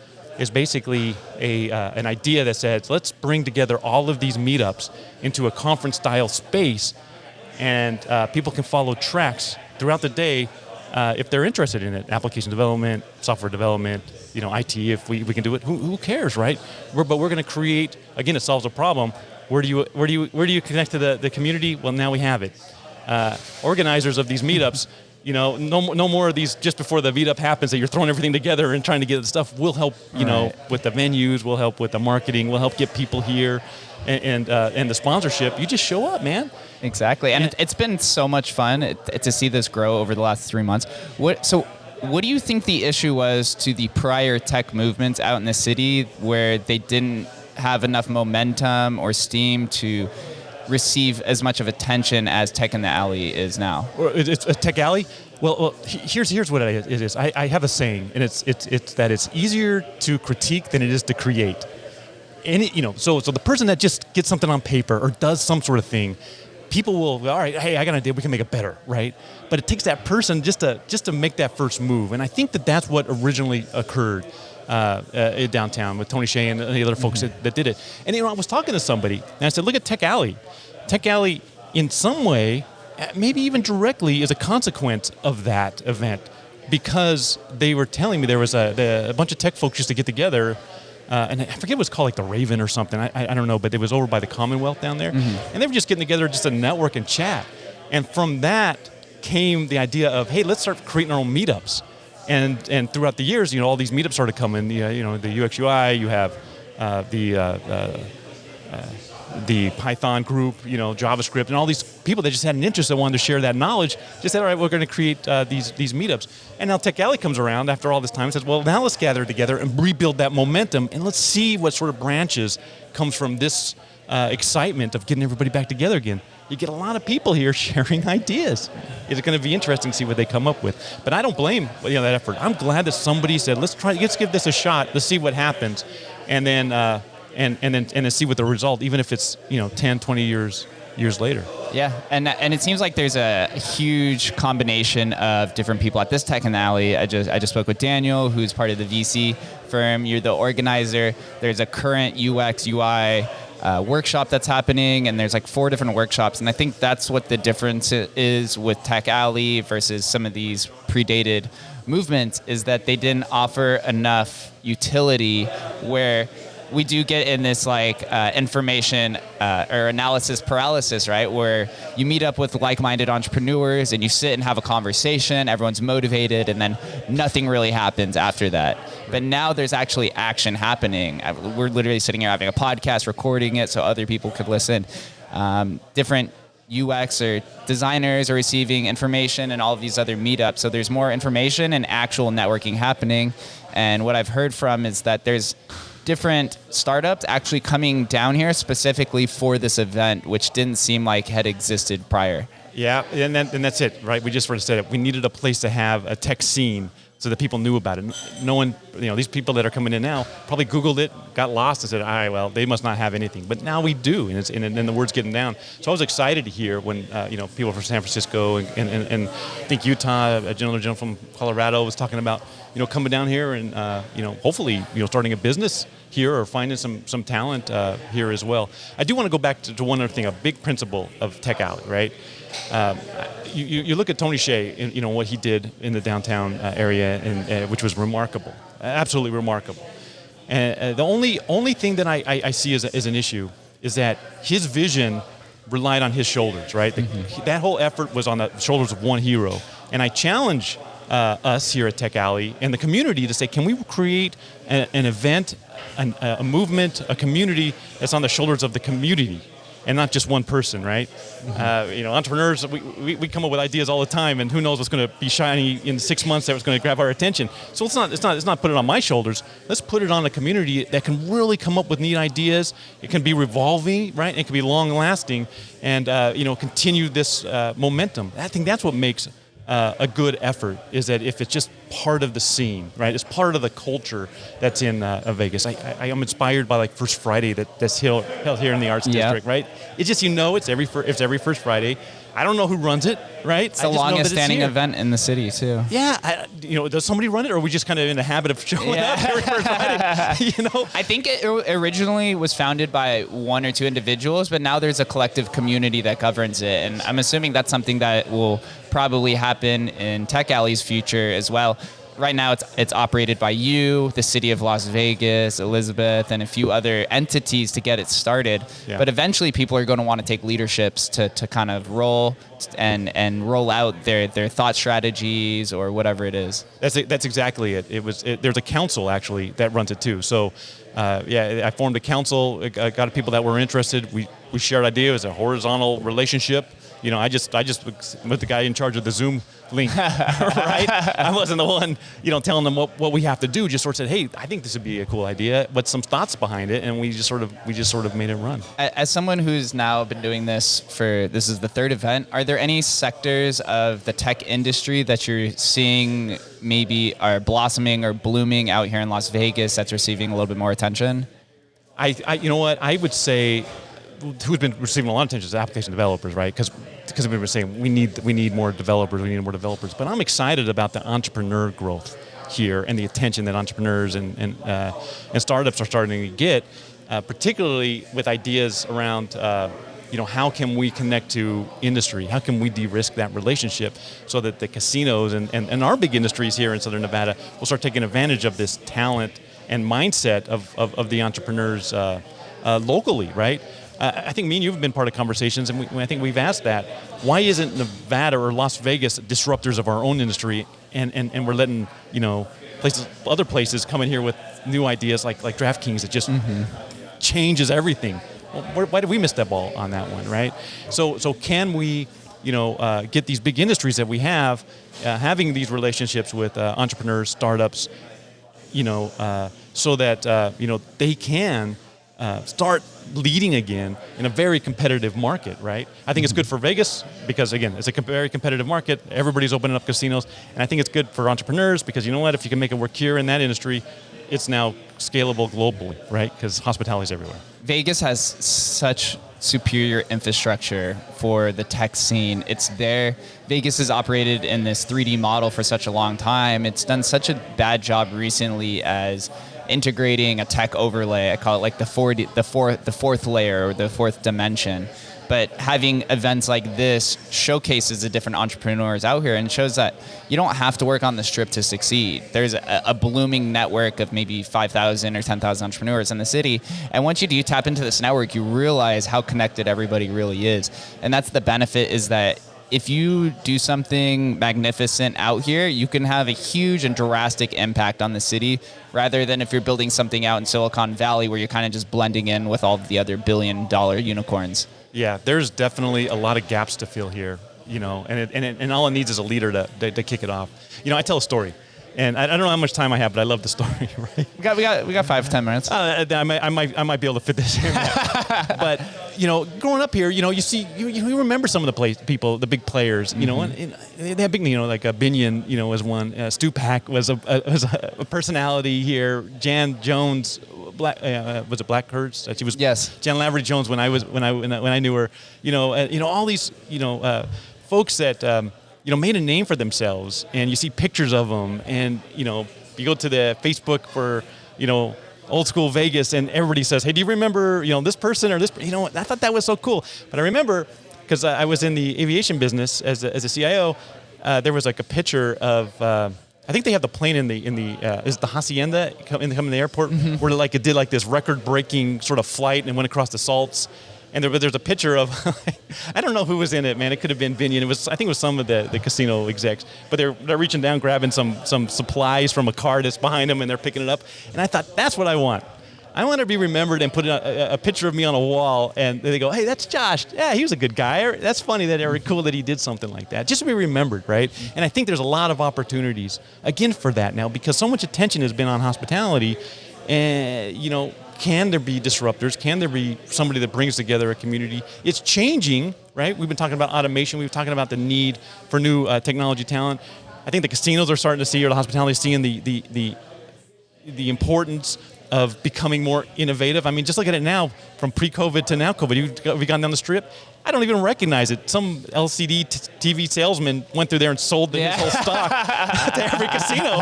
basically an idea that says, let's bring together all of these meetups into a conference-style space, and people can follow tracks throughout the day if they're interested in it. Application development, software development, IT, if we can do it, who cares, right? But we're going to create, again, it solves a problem. Where do you connect to the community? Well, now we have it. Organizers of these meetups, no more of these just before the meetup happens that you're throwing everything together and trying to get the stuff. We'll help, with the venues, we'll help with the marketing, we'll help get people here, and the sponsorship. You just show up, man. Exactly, and it's been so much fun to see this grow over the last 3 months. What do you think the issue was to the prior tech movements out in the city where they didn't have enough momentum or steam to receive as much of attention as Tech in the Alley is now? It's a Tech Alley. Well, here's what it is. I have a saying, and it's that it's easier to critique than it is to create. So the person that just gets something on paper or does some sort of thing, people will, all right, hey, I got an idea, we can make it better, right? But it takes that person just to make that first move, and I think that's what originally occurred in downtown with Tony Hsieh and the other folks that did it. And I was talking to somebody, and I said, look at Tech Alley. Tech Alley, in some way, maybe even directly, is a consequence of that event, because they were telling me there was a bunch of tech folks used to get together. And I forget what it's called, like the Raven or something. I don't know, but it was over by the Commonwealth down there. Mm-hmm. And they were just getting together just to network and chat. And from that came the idea of, hey, let's start creating our own meetups. And throughout the years, all these meetups started coming. The UX UI, you have the Python group, JavaScript, and all these people that just had an interest that wanted to share that knowledge, just said, all right, we're going to create these meetups. And now Tech Alley comes around after all this time and says, well, now let's gather together and rebuild that momentum, and let's see what sort of branches comes from this excitement of getting everybody back together again. You get a lot of people here sharing ideas. It's going to be interesting to see what they come up with. But I don't blame that effort. I'm glad that somebody said, let's give this a shot, let's see what happens, and then see what the result, even if it's 10, 20 years later. Yeah, and it seems like there's a huge combination of different people at this Tech in the Alley. I just spoke with Daniel, who's part of the VC firm. You're the organizer. There's a current UX UI workshop that's happening, and there's like 4 different workshops. And I think that's what the difference is with Tech Alley versus some of these predated movements, is that they didn't offer enough utility, where we do get in this information or analysis paralysis, right? Where you meet up with like-minded entrepreneurs and you sit and have a conversation, everyone's motivated, and then nothing really happens after that. But now there's actually action happening. We're literally sitting here having a podcast, recording it so other people could listen. Different UX or designers are receiving information and all of these other meetups. So there's more information and actual networking happening. And what I've heard from is that there's different startups actually coming down here specifically for this event, which didn't seem like had existed prior. Yeah, and that's it, right? We just sort of said it. We needed a place to have a tech scene so that people knew about it. No one, these people that are coming in now probably Googled it, got lost, and said, all right, well, they must not have anything. But now we do, and the word's getting down. So I was excited to hear when people from San Francisco and I think Utah, a gentleman from Colorado was talking about coming down here and hopefully starting a business here or finding some talent here as well. I do want to go back to one other thing, a big principle of Tech Alley, right? You look at Tony Hsieh, and what he did in the downtown area, and which was remarkable, absolutely remarkable. And the only thing that I see as an issue is that his vision relied on his shoulders, right? Mm-hmm. That whole effort was on the shoulders of one hero. And I challenge us here at Tech Alley and the community to say, can we create an event, a movement, a community that's on the shoulders of the community and not just one person, right? Mm-hmm. Entrepreneurs, we come up with ideas all the time, and who knows what's going to be shiny in 6 months that was going to grab our attention. So it's not put it on my shoulders. Let's put it on a community that can really come up with neat ideas. It can be revolving, right? It can be long lasting, and continue this momentum. I think that's what makes a good effort, is that if it's just part of the scene, right? It's part of the culture that's in Vegas. I am inspired by First Friday that's held here in the Arts District, right? It's just it's every First Friday. I don't know who runs it, right? It's the longest standing event in the city too. Yeah, does somebody run it, or are we just kind of in the habit of showing up every First Friday? I think it originally was founded by 1 or 2 individuals, but now there's a collective community that governs it, and I'm assuming that's something that will probably happen in Tech Alley's future as well. Right now, it's operated by you, the city of Las Vegas, Elizabeth, and a few other entities to get it started. Yeah. But eventually, people are going to want to take leaderships to kind of roll and roll out their thought strategies or whatever it is. That's exactly it. There's a council actually that runs it too. So, I formed a council. Got people that were interested. We shared ideas. It was a horizontal relationship. I just was the guy in charge of the Zoom link, right? I wasn't the one, telling them what we have to do. Just sort of said, hey, I think this would be a cool idea. What's some thoughts behind it? And we just sort of made it run. As someone who's now been doing this this is the third event, are there any sectors of the tech industry that you're seeing maybe are blossoming or blooming out here in Las Vegas that's receiving a little bit more attention? I would say who's been receiving a lot of attention is application developers, right? Because we were saying we need more developers, But I'm excited about the entrepreneur growth here and the attention that entrepreneurs and startups are starting to get, particularly with ideas around how can we connect to industry? How can we de-risk that relationship so that the casinos and our big industries here in Southern Nevada will start taking advantage of this talent and mindset of the entrepreneurs locally, right? I think me and you have been part of conversations, and I think we've asked that. Why isn't Nevada or Las Vegas disruptors of our own industry, and we're letting other places come in here with new ideas like DraftKings that just changes everything? Well, why did we miss that ball on that one, right? So can we, get these big industries that we have, having these relationships with entrepreneurs, startups, so that they can start leading again in a very competitive market, right? I think it's good for Vegas because, again, it's a very competitive market. Everybody's opening up casinos. And I think it's good for entrepreneurs because, you know what, if you can make it work here in that industry, it's now scalable globally, right? Because hospitality is everywhere. Vegas has such superior infrastructure for the tech scene. It's there. Vegas has operated in this 3D model for such a long time. It's done such a bad job recently as integrating a tech overlay. I call it like the fourth layer or the fourth dimension. But having events like this showcases the different entrepreneurs out here and shows that you don't have to work on the Strip to succeed. There's a blooming network of maybe 5,000 or 10,000 entrepreneurs in the city. And once you do tap into this network, you realize how connected everybody really is. And that's the benefit, is that if you do something magnificent out here, you can have a huge and drastic impact on the city, rather than if you're building something out in Silicon Valley where you're kind of just blending in with all the other billion-dollar unicorns. Yeah, there's definitely a lot of gaps to fill here, and all it needs is a leader to kick it off. I tell a story, and I don't know how much time I have, but I love the story. Right? We got 5-10 minutes. I might be able to fit this in. But growing up here, you see, you remember some of the people, the big players. And they have big, like Binion, was one. Stupak was a personality here. Jan Jones. Was it Blackhurst? She was. Yes. Jan Lavery Jones when I knew her. All these folks that made a name for themselves, and you see pictures of them, and you go to the Facebook for old school Vegas, and everybody says, hey, do you remember this person or this? I thought that was so cool. But I remember because I was in the aviation business as a CIO. There was like a picture of. I think they have the plane in the is it the Hacienda coming to the airport, where it did like this record-breaking sort of flight and went across the salts. And there's a picture of, I don't know who was in it, man. It could have been Binion. I think it was some of the casino execs. But they're reaching down, grabbing some supplies from a car that's behind them, and they're picking it up. And I thought, that's what I want. I want to be remembered and put a picture of me on a wall, and they go, hey, that's Josh. Yeah, he was a good guy. That's funny cool that he did something like that. Just to be remembered, right? And I think there's a lot of opportunities, again, for that now, because so much attention has been on hospitality. And, can there be disruptors? Can there be somebody that brings together a community? It's changing, right? We've been talking about automation. We've been talking about the need for new technology talent. I think the casinos are starting to see, or the hospitality is seeing the importance of becoming more innovative. I mean, just look at it now, from pre-COVID to now COVID. Have you gone down the Strip? I don't even recognize it. Some LCD TV salesman went through there and sold his whole stock to every casino.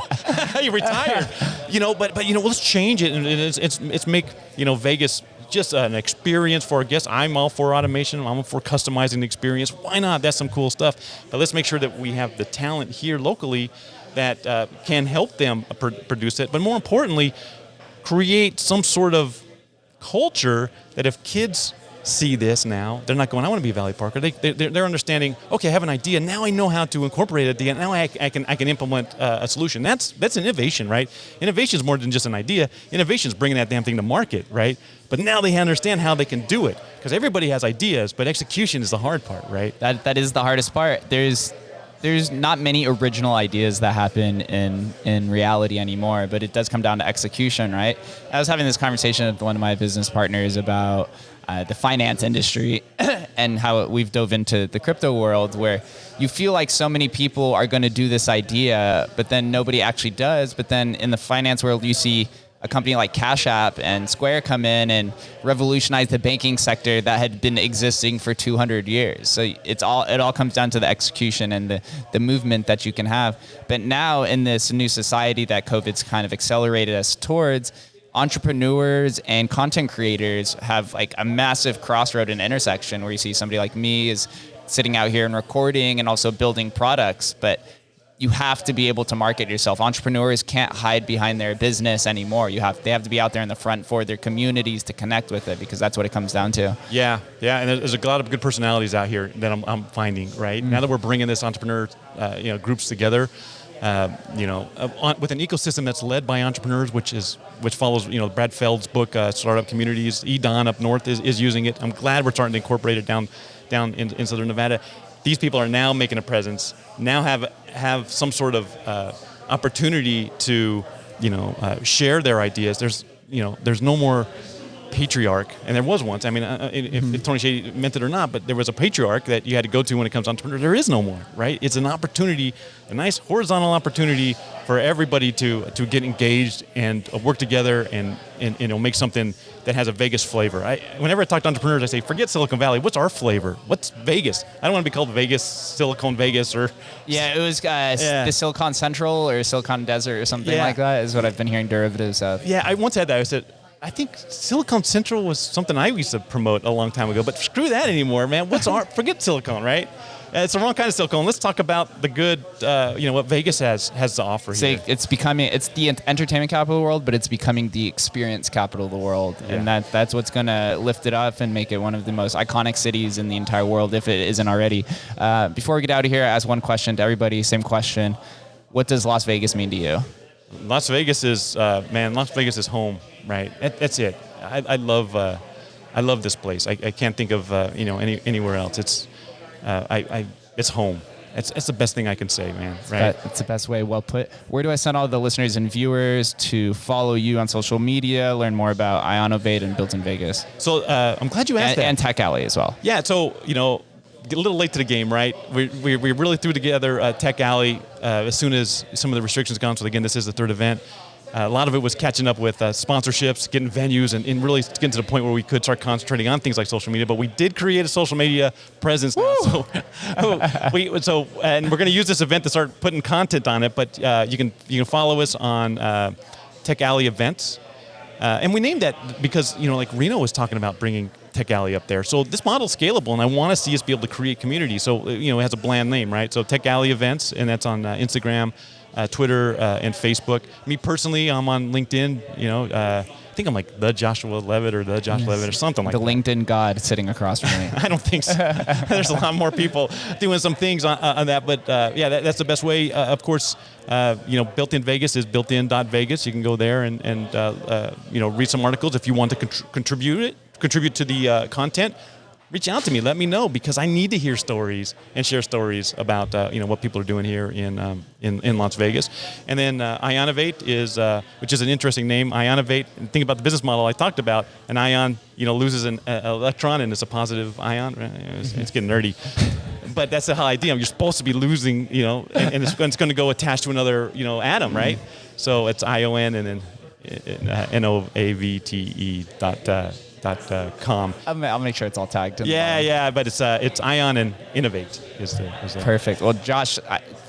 He retired. But let's change it, and it's make Vegas just an experience for our guests. I'm all for automation. I'm all for customizing the experience. Why not? That's some cool stuff. But let's make sure that we have the talent here locally that can help them produce it. But more importantly, create some sort of culture that if kids see this now. They're not going, I want to be a Valley Parker. They're understanding, okay, I have an idea. Now I know how to incorporate it. Now I can implement a solution. That's innovation, right? Innovation is more than just an idea. Innovation is bringing that damn thing to market, right? But now they understand how they can do it. Because everybody has ideas, but execution is the hard part, right? That is the hardest part. There's not many original ideas that happen in reality anymore, but it does come down to execution, right? I was having this conversation with one of my business partners about the finance industry and how we've dove into the crypto world, where you feel like so many people are going to do this idea, but then nobody actually does. But then in the finance world, you see a company like Cash App and Square come in and revolutionize the banking sector that had been existing for 200 years. So it all comes down to the execution and the movement that you can have. But now in this new society that COVID's kind of accelerated us towards, entrepreneurs and content creators have like a massive crossroad and intersection where you see somebody like me is sitting out here and recording and also building products, but you have to be able to market yourself. Entrepreneurs can't hide behind their business anymore. They have to be out there in the front for their communities to connect with it, because that's what it comes down to. Yeah, and there's a lot of good personalities out here that I'm finding, right? Now that we're bringing this entrepreneur groups together, with an ecosystem that's led by entrepreneurs, which follows Brad Feld's book, Startup Communities. Don up north is using it. I'm glad we're starting to incorporate it down in Southern Nevada. These people are now making a presence, now have some sort of opportunity to share their ideas. There's no more patriarch, and there was once. I mean, if Tony Shady meant it or not, but there was a patriarch that you had to go to when it comes to entrepreneurs. There is no more, right? It's an opportunity, a nice horizontal opportunity for everybody to get engaged and work together and make something that has a Vegas flavor. Whenever I talk to entrepreneurs, I say, forget Silicon Valley. What's our flavor? What's Vegas? I don't want to be called Vegas, Silicon Vegas, or... Yeah, it was the Silicon Central or Silicon Desert or something like that is what I've been hearing derivatives of. Yeah, I once had that. I said, I think Silicon Central was something I used to promote a long time ago, but screw that anymore, man. Forget Silicon, right? It's the wrong kind of Silicon. Let's talk about the good, what Vegas has to offer here. It's the entertainment capital of the world, but it's becoming the experience capital of the world. Yeah. And that's what's going to lift it up and make it one of the most iconic cities in the entire world, if it isn't already. Before we get out of here, I ask one question to everybody, same question. What does Las Vegas mean to you? Las Vegas is home, right? That's it. I love this place. I can't think of anywhere else. It's home. It's the best thing I can say, man. Right? That's the best way. Well put. Where do I send all the listeners and viewers to follow you on social media, learn more about IONnovate and BuiltIn.Vegas? So I'm glad you asked that. And Tech Alley as well. Yeah. So get a little late to the game, right? We really threw together Tech Alley as soon as some of the restrictions gone. So again, this is the third event. A lot of it was catching up with sponsorships, getting venues, and really getting to the point where we could start concentrating on things like social media. But we did create a social media presence now. So and we're going to use this event to start putting content on it. But you can follow us on Tech Alley Events, and we named that because like Reno was talking about bringing Tech Alley up there. So this model's scalable, and I want to see us be able to create community. So it has a bland name, right? So Tech Alley Events, and that's on Instagram, Twitter, and Facebook. Me personally, I'm on LinkedIn. I think I'm like the Joshua Leavitt or the Josh Leavitt or something like that. The LinkedIn god sitting across from me. I don't think so. There's a lot more people doing some things on that, but that's the best way. Of course, BuiltIn.Vegas is BuiltIn.Vegas. You can go there and read some articles if you want to contribute to the content. Reach out to me. Let me know, because I need to hear stories and share stories about what people are doing here in Las Vegas. And then IONnovate is, which is an interesting name. IONnovate. And think about the business model I talked about. An ion, loses an electron, and it's a positive ion. It's getting nerdy. But that's the whole idea. You're supposed to be losing, and it's going to go attached to another, atom, right? So it's ION and then NOVATE.com. I'll make sure it's all tagged. But it's ION and Innovate is the Perfect. Well, Josh,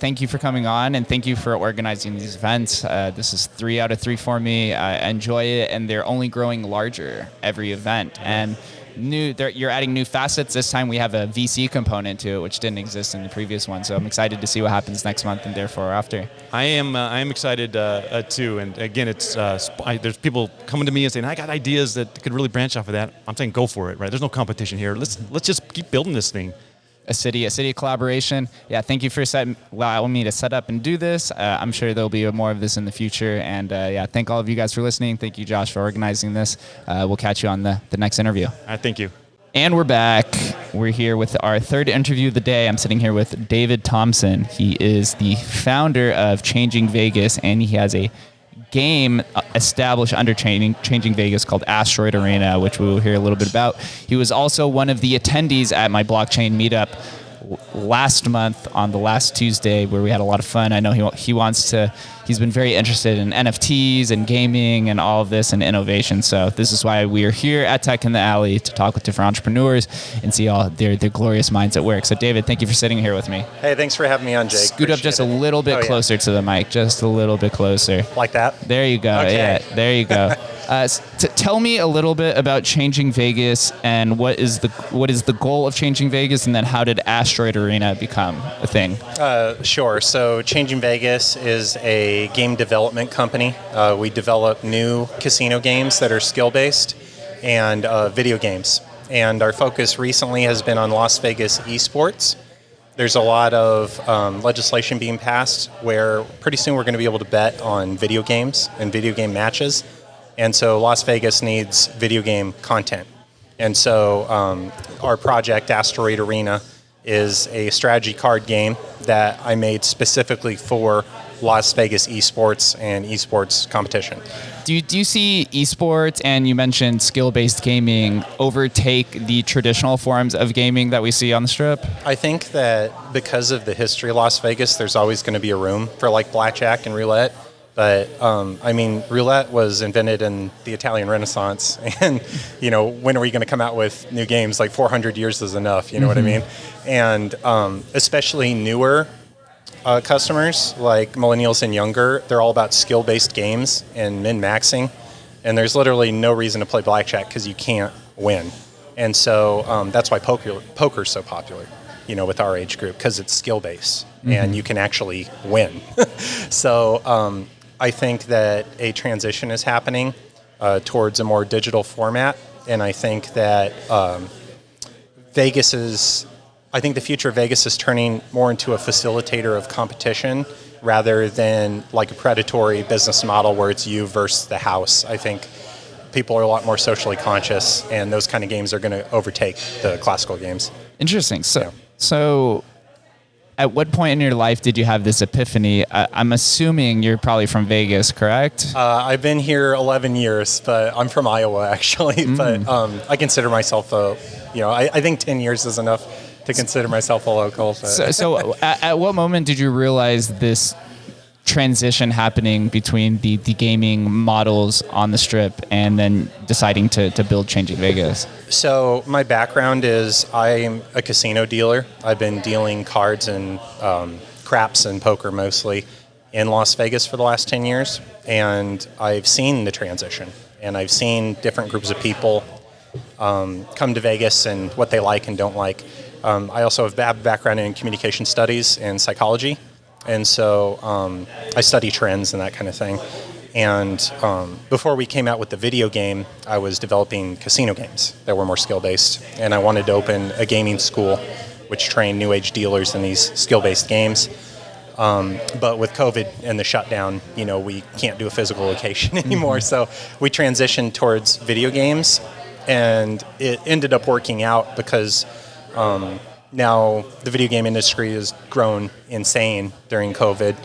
thank you for coming on, and thank you for organizing these events. This is 3 out of 3 for me. I enjoy it, and they're only growing larger every event. And you're adding new facets. This time we have a VC component to it, which didn't exist in the previous one. So I'm excited to see what happens next month and therefore after. I am excited too. And again, it's there's people coming to me and saying, I got ideas that could really branch off of that. I'm saying go for it, right? There's no competition here. Let's just keep building this thing. A city collaboration. Yeah, thank you for allowing me to set up and do this. I'm sure there'll be more of this in the future. And thank all of you guys for listening. Thank you, Josh, for organizing this. We'll catch you on the next interview. Thank you. And we're back. We're here with our third interview of the day. I'm sitting here with David Thompson. He is the founder of Changing Vegas, and he has a game established under Changing Vegas called Asteroid Arena, which we will hear a little bit about. He was also one of the attendees at my blockchain meetup last month on the last Tuesday, where we had a lot of fun. I know he's been very interested in NFTs and gaming and all of this and innovation. So this is why we are here at Tech in the Alley to talk with different entrepreneurs and see all their glorious minds at work. So David, thank you for sitting here with me. Hey, thanks for having me on, Jake. Scoot up just a little bit closer to the mic, just a little bit closer. Like that? There you go. Okay. Yeah, there you go. Tell me a little bit about Changing Vegas and what is the goal of Changing Vegas, and then how did Asteroid Arena become a thing? Sure. So Changing Vegas is a game development company. We develop new casino games that are skill-based and video games. And our focus recently has been on Las Vegas esports. There's a lot of legislation being passed where pretty soon we're going to be able to bet on video games and video game matches. And so Las Vegas needs video game content. And so our project, Asteroid Arena, is a strategy card game that I made specifically for Las Vegas esports and esports competition. Do you see esports, and you mentioned skill-based gaming, overtake the traditional forms of gaming that we see on the Strip? I think that because of the history of Las Vegas, there's always going to be a room for like blackjack and roulette. But, roulette was invented in the Italian Renaissance. And, when are we going to come out with new games? Like 400 years is enough, you know what I mean? And especially newer customers, like millennials and younger, they're all about skill-based games and min-maxing. And there's literally no reason to play blackjack because you can't win. And so that's why poker's so popular, with our age group, because it's skill-based and you can actually win. So I think that a transition is happening towards a more digital format, and I think that I think the future of Vegas is turning more into a facilitator of competition rather than like a predatory business model where it's you versus the house. I think people are a lot more socially conscious, and those kind of games are going to overtake the classical games. Interesting. So at what point in your life did you have this epiphany? I'm assuming you're probably from Vegas, correct? I've been here 11 years, but I'm from Iowa, actually. But I consider myself I think 10 years is enough to consider myself a local. So at what moment did you realize this transition happening between the gaming models on the Strip and then deciding to build Changing Vegas? So my background is I'm a casino dealer. I've been dealing cards and craps and poker mostly in Las Vegas for the last 10 years. And I've seen the transition, and I've seen different groups of people come to Vegas and what they like and don't like. I also have a background in communication studies and psychology. And so I study trends and that kind of thing. And before we came out with the video game, I was developing casino games that were more skill-based. And I wanted to open a gaming school which trained new age dealers in these skill-based games. But with COVID and the shutdown, we can't do a physical location anymore. So we transitioned towards video games, and it ended up working out because now the video game industry has grown insane during COVID,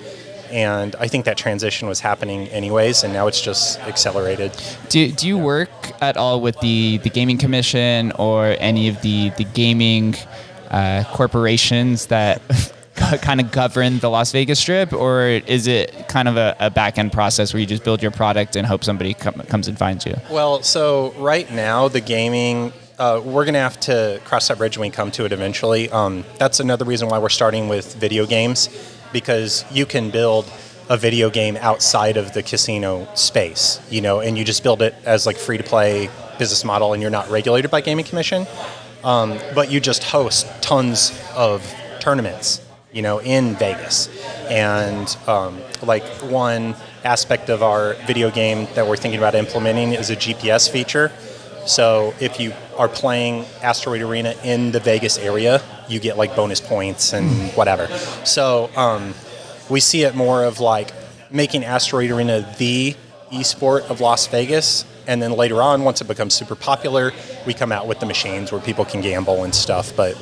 and I think that transition was happening anyways, and now it's just accelerated. Do you work at all with the Gaming Commission or any of the gaming corporations that kind of govern the Las Vegas Strip, or is it kind of a back-end process where you just build your product and hope somebody comes and finds you? Well, so right now the gaming, we're going to have to cross that bridge when we come to it eventually. That's another reason why we're starting with video games, because you can build a video game outside of the casino space, and you just build it as like free-to-play business model and you're not regulated by Gaming Commission, but you just host tons of tournaments, in Vegas. And like one aspect of our video game that we're thinking about implementing is a GPS feature. So if you are playing Asteroid Arena in the Vegas area, you get like bonus points and whatever. So we see it more of like making Asteroid Arena the esport of Las Vegas. And then later on, once it becomes super popular, we come out with the machines where people can gamble and stuff. But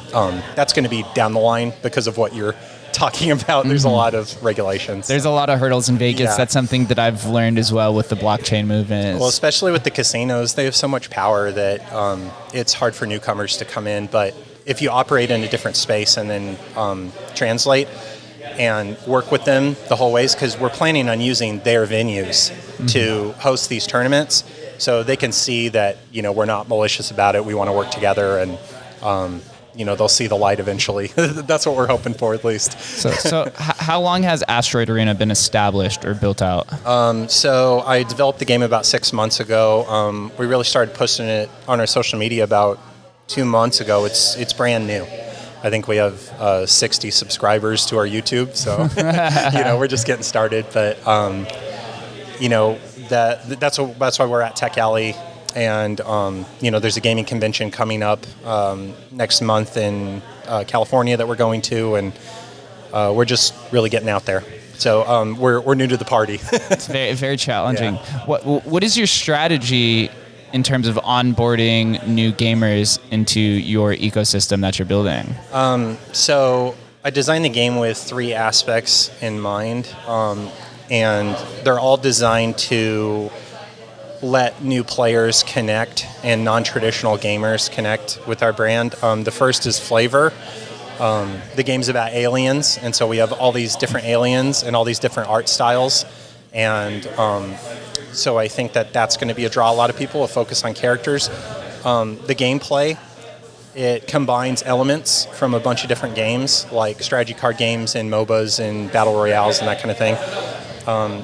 that's going to be down the line because of what you're talking about. There's a lot of regulations. There's a lot of hurdles in Vegas. Yeah. That's something that I've learned as well with the blockchain movement. Well, especially with the casinos, they have so much power that it's hard for newcomers to come in. But if you operate in a different space and then translate and work with them the whole ways, because we're planning on using their venues to host these tournaments, so they can see that we're not malicious about it. We want to work together, and they'll see the light eventually. That's what we're hoping for, at least. So how long has Asteroid Arena been established or built out? So I developed the game about 6 months ago. We really started posting it on our social media about 2 months ago. It's brand new. I think we have 60 subscribers to our YouTube, so we're just getting started. But that's why we're at Tech Alley, and there's a gaming convention coming up next month in California that we're going to, and we're just really getting out there. So we're new to the party. It's very, very challenging. Yeah. What is your strategy in terms of onboarding new gamers into your ecosystem that you're building? So I designed the game with 3 aspects in mind, and they're all designed to let new players connect and non-traditional gamers connect with our brand. The first is flavor. The game's about aliens, and so we have all these different aliens and all these different art styles, and so I think that's going to be a draw. A lot of people will focus on characters. The gameplay, it combines elements from a bunch of different games, like strategy card games and MOBAs and battle royales and that kind of thing.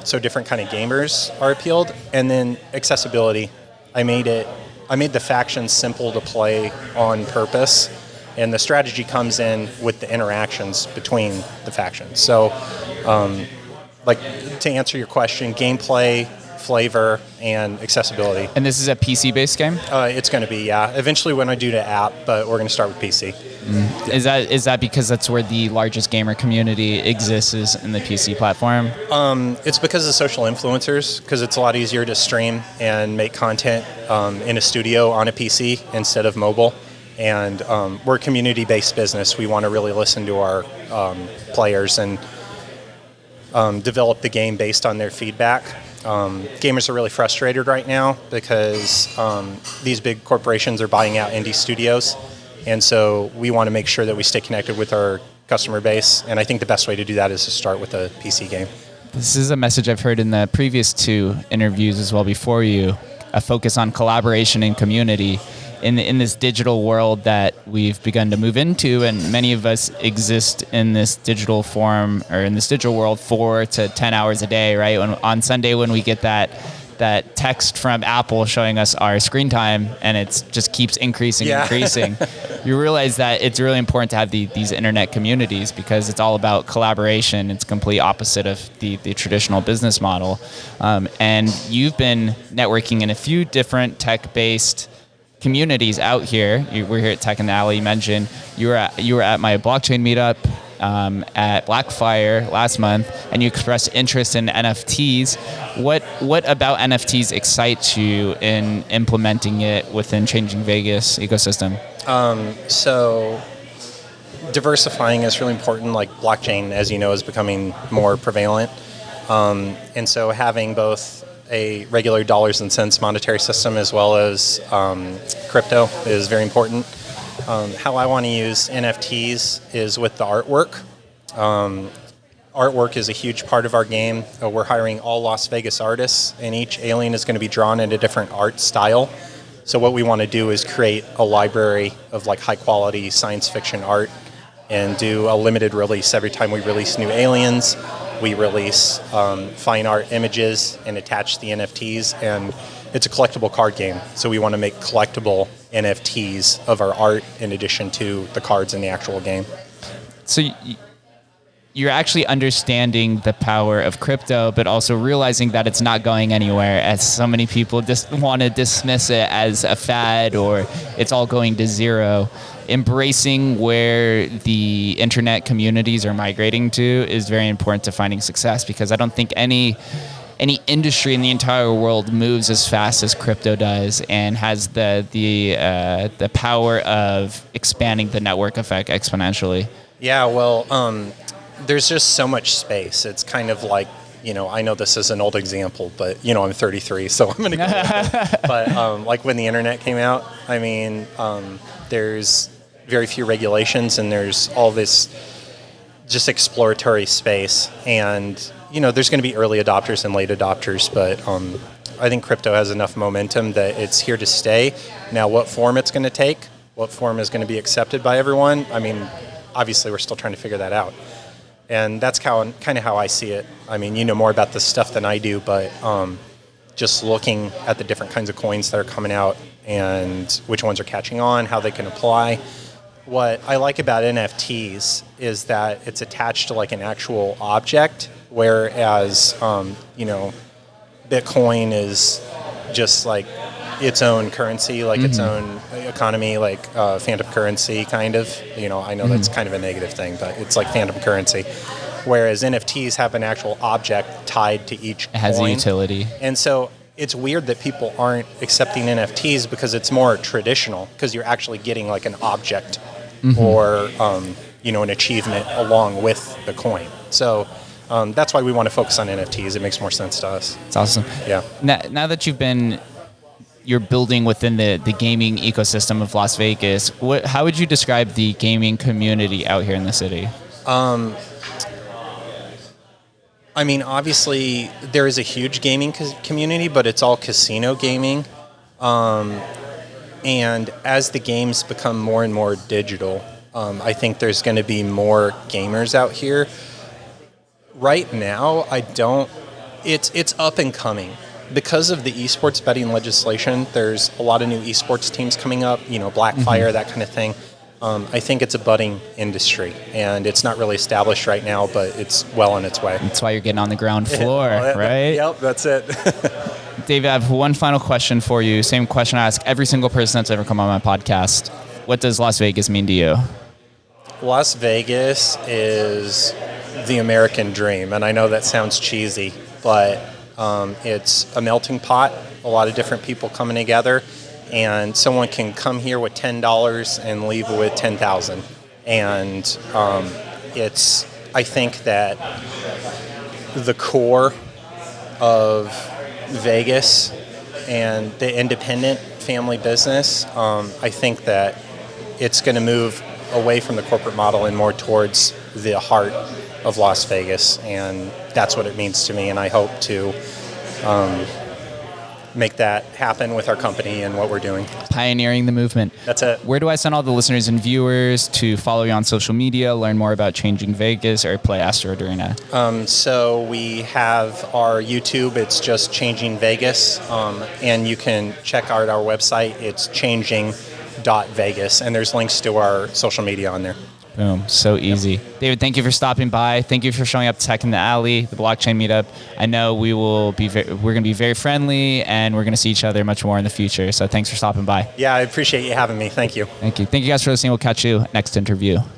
So different kind of gamers are appealed. And then accessibility. I made the factions simple to play on purpose, and the strategy comes in with the interactions between the factions. So, to answer your question, gameplay, flavor, and accessibility. And this is a PC-based game? It's going to be, yeah. Eventually we're going to do the app, but we're going to start with PC. Is that because that's where the largest gamer community exists, is in the PC platform? It's because of social influencers, because it's a lot easier to stream and make content in a studio on a PC instead of mobile. And we're a community-based business. We want to really listen to our players and develop the game based on their feedback. Gamers are really frustrated right now because these big corporations are buying out indie studios, and so we want to make sure that we stay connected with our customer base, and I think the best way to do that is to start with a PC game. This is a message I've heard in the previous 2 interviews as well before you, a focus on collaboration and community in this digital world that we've begun to move into, and many of us exist in this digital form or in this digital world 4 to 10 hours a day, right? On Sunday when we get that text from Apple showing us our screen time, and it just keeps increasing. You realize that it's really important to have these internet communities because it's all about collaboration. It's complete opposite of the traditional business model. And you've been networking in a few different tech-based communities out here. We're here at Tech and Alley. You mentioned you were at my blockchain meetup at Blackfire last month, and you expressed interest in NFTs. What about NFTs excites you in implementing it within Changing Vegas ecosystem? So diversifying is really important. Like blockchain, as you know, is becoming more prevalent, and so having both a regular dollars and cents monetary system as well as crypto is very important. How I want to use NFTs is with the artwork. Artwork is a huge part of our game. We're hiring all Las Vegas artists, and each alien is going to be drawn in a different art style. So what we want to do is create a library of like high quality science fiction art and do a limited release. Every time we release new aliens, we release fine art images and attach the NFTs, and it's a collectible card game. So we want to make collectible NFTs of our art in addition to the cards in the actual game. So you're actually understanding the power of crypto, but also realizing that it's not going anywhere, as so many people just want to dismiss it as a fad or it's all going to zero. Embracing where the internet communities are migrating to is very important to finding success, because I don't think any industry in the entire world moves as fast as crypto does and has the power of expanding the network effect exponentially. Yeah, well, there's just so much space. It's kind of like, I know this is an old example, but, I'm 33, so I'm going to go with it. But like when the internet came out, I mean, there's very few regulations and there's all this just exploratory space. And, there's going to be early adopters and late adopters, but I think crypto has enough momentum that it's here to stay. Now, what form it's going to take, what form is going to be accepted by everyone, I mean, obviously we're still trying to figure that out. And that's kind of how I see it. I mean, you know more about this stuff than I do, but just looking at the different kinds of coins that are coming out and which ones are catching on, how they can apply. What I like about NFTs is that it's attached to like an actual object, whereas, Bitcoin is just like its own currency, like its own economy, like phantom currency kind of. I know that's kind of a negative thing, but it's like phantom currency. Whereas NFTs have an actual object tied to each coin. It has a utility. And so it's weird that people aren't accepting NFTs because it's more traditional, because you're actually getting like an object or, an achievement along with the coin. So that's why we want to focus on NFTs. It makes more sense to us. It's awesome. Yeah. Now that you're building within the gaming ecosystem of Las Vegas, how would you describe the gaming community out here in the city? I mean, obviously, there is a huge gaming community, but it's all casino gaming. And as the games become more and more digital, I think there's going to be more gamers out here. Right now, it's up and coming. Because of the esports betting legislation, there's a lot of new esports teams coming up, Blackfire, that kind of thing. I think it's a budding industry, and it's not really established right now, but it's well on its way. That's why you're getting on the ground floor, right? Yep, that's it. David, I have one final question for you. Same question I ask every single person that's ever come on my podcast. What does Las Vegas mean to you? Las Vegas is the American dream, and I know that sounds cheesy, but it's a melting pot, a lot of different people coming together, and someone can come here with $10 and leave with $10,000. And I think that the core of Vegas and the independent family business, I think that it's going to move away from the corporate model and more towards the heart of Las Vegas, and that's what it means to me, and I hope to make that happen with our company and what we're doing. Pioneering the movement. That's it. Where do I send all the listeners and viewers to follow you on social media, learn more about Changing Vegas, or play Asteroid Arena? So we have our YouTube, it's just Changing Vegas, and you can check out our website, it's changing.vegas, and there's links to our social media on there. Boom. So easy. Yep. David, thank you for stopping by. Thank you for showing up to Tech in the Alley, the blockchain meetup. I know we're going to be very friendly, and we're going to see each other much more in the future. So thanks for stopping by. Yeah, I appreciate you having me. Thank you. Thank you. Thank you guys for listening. We'll catch you next interview.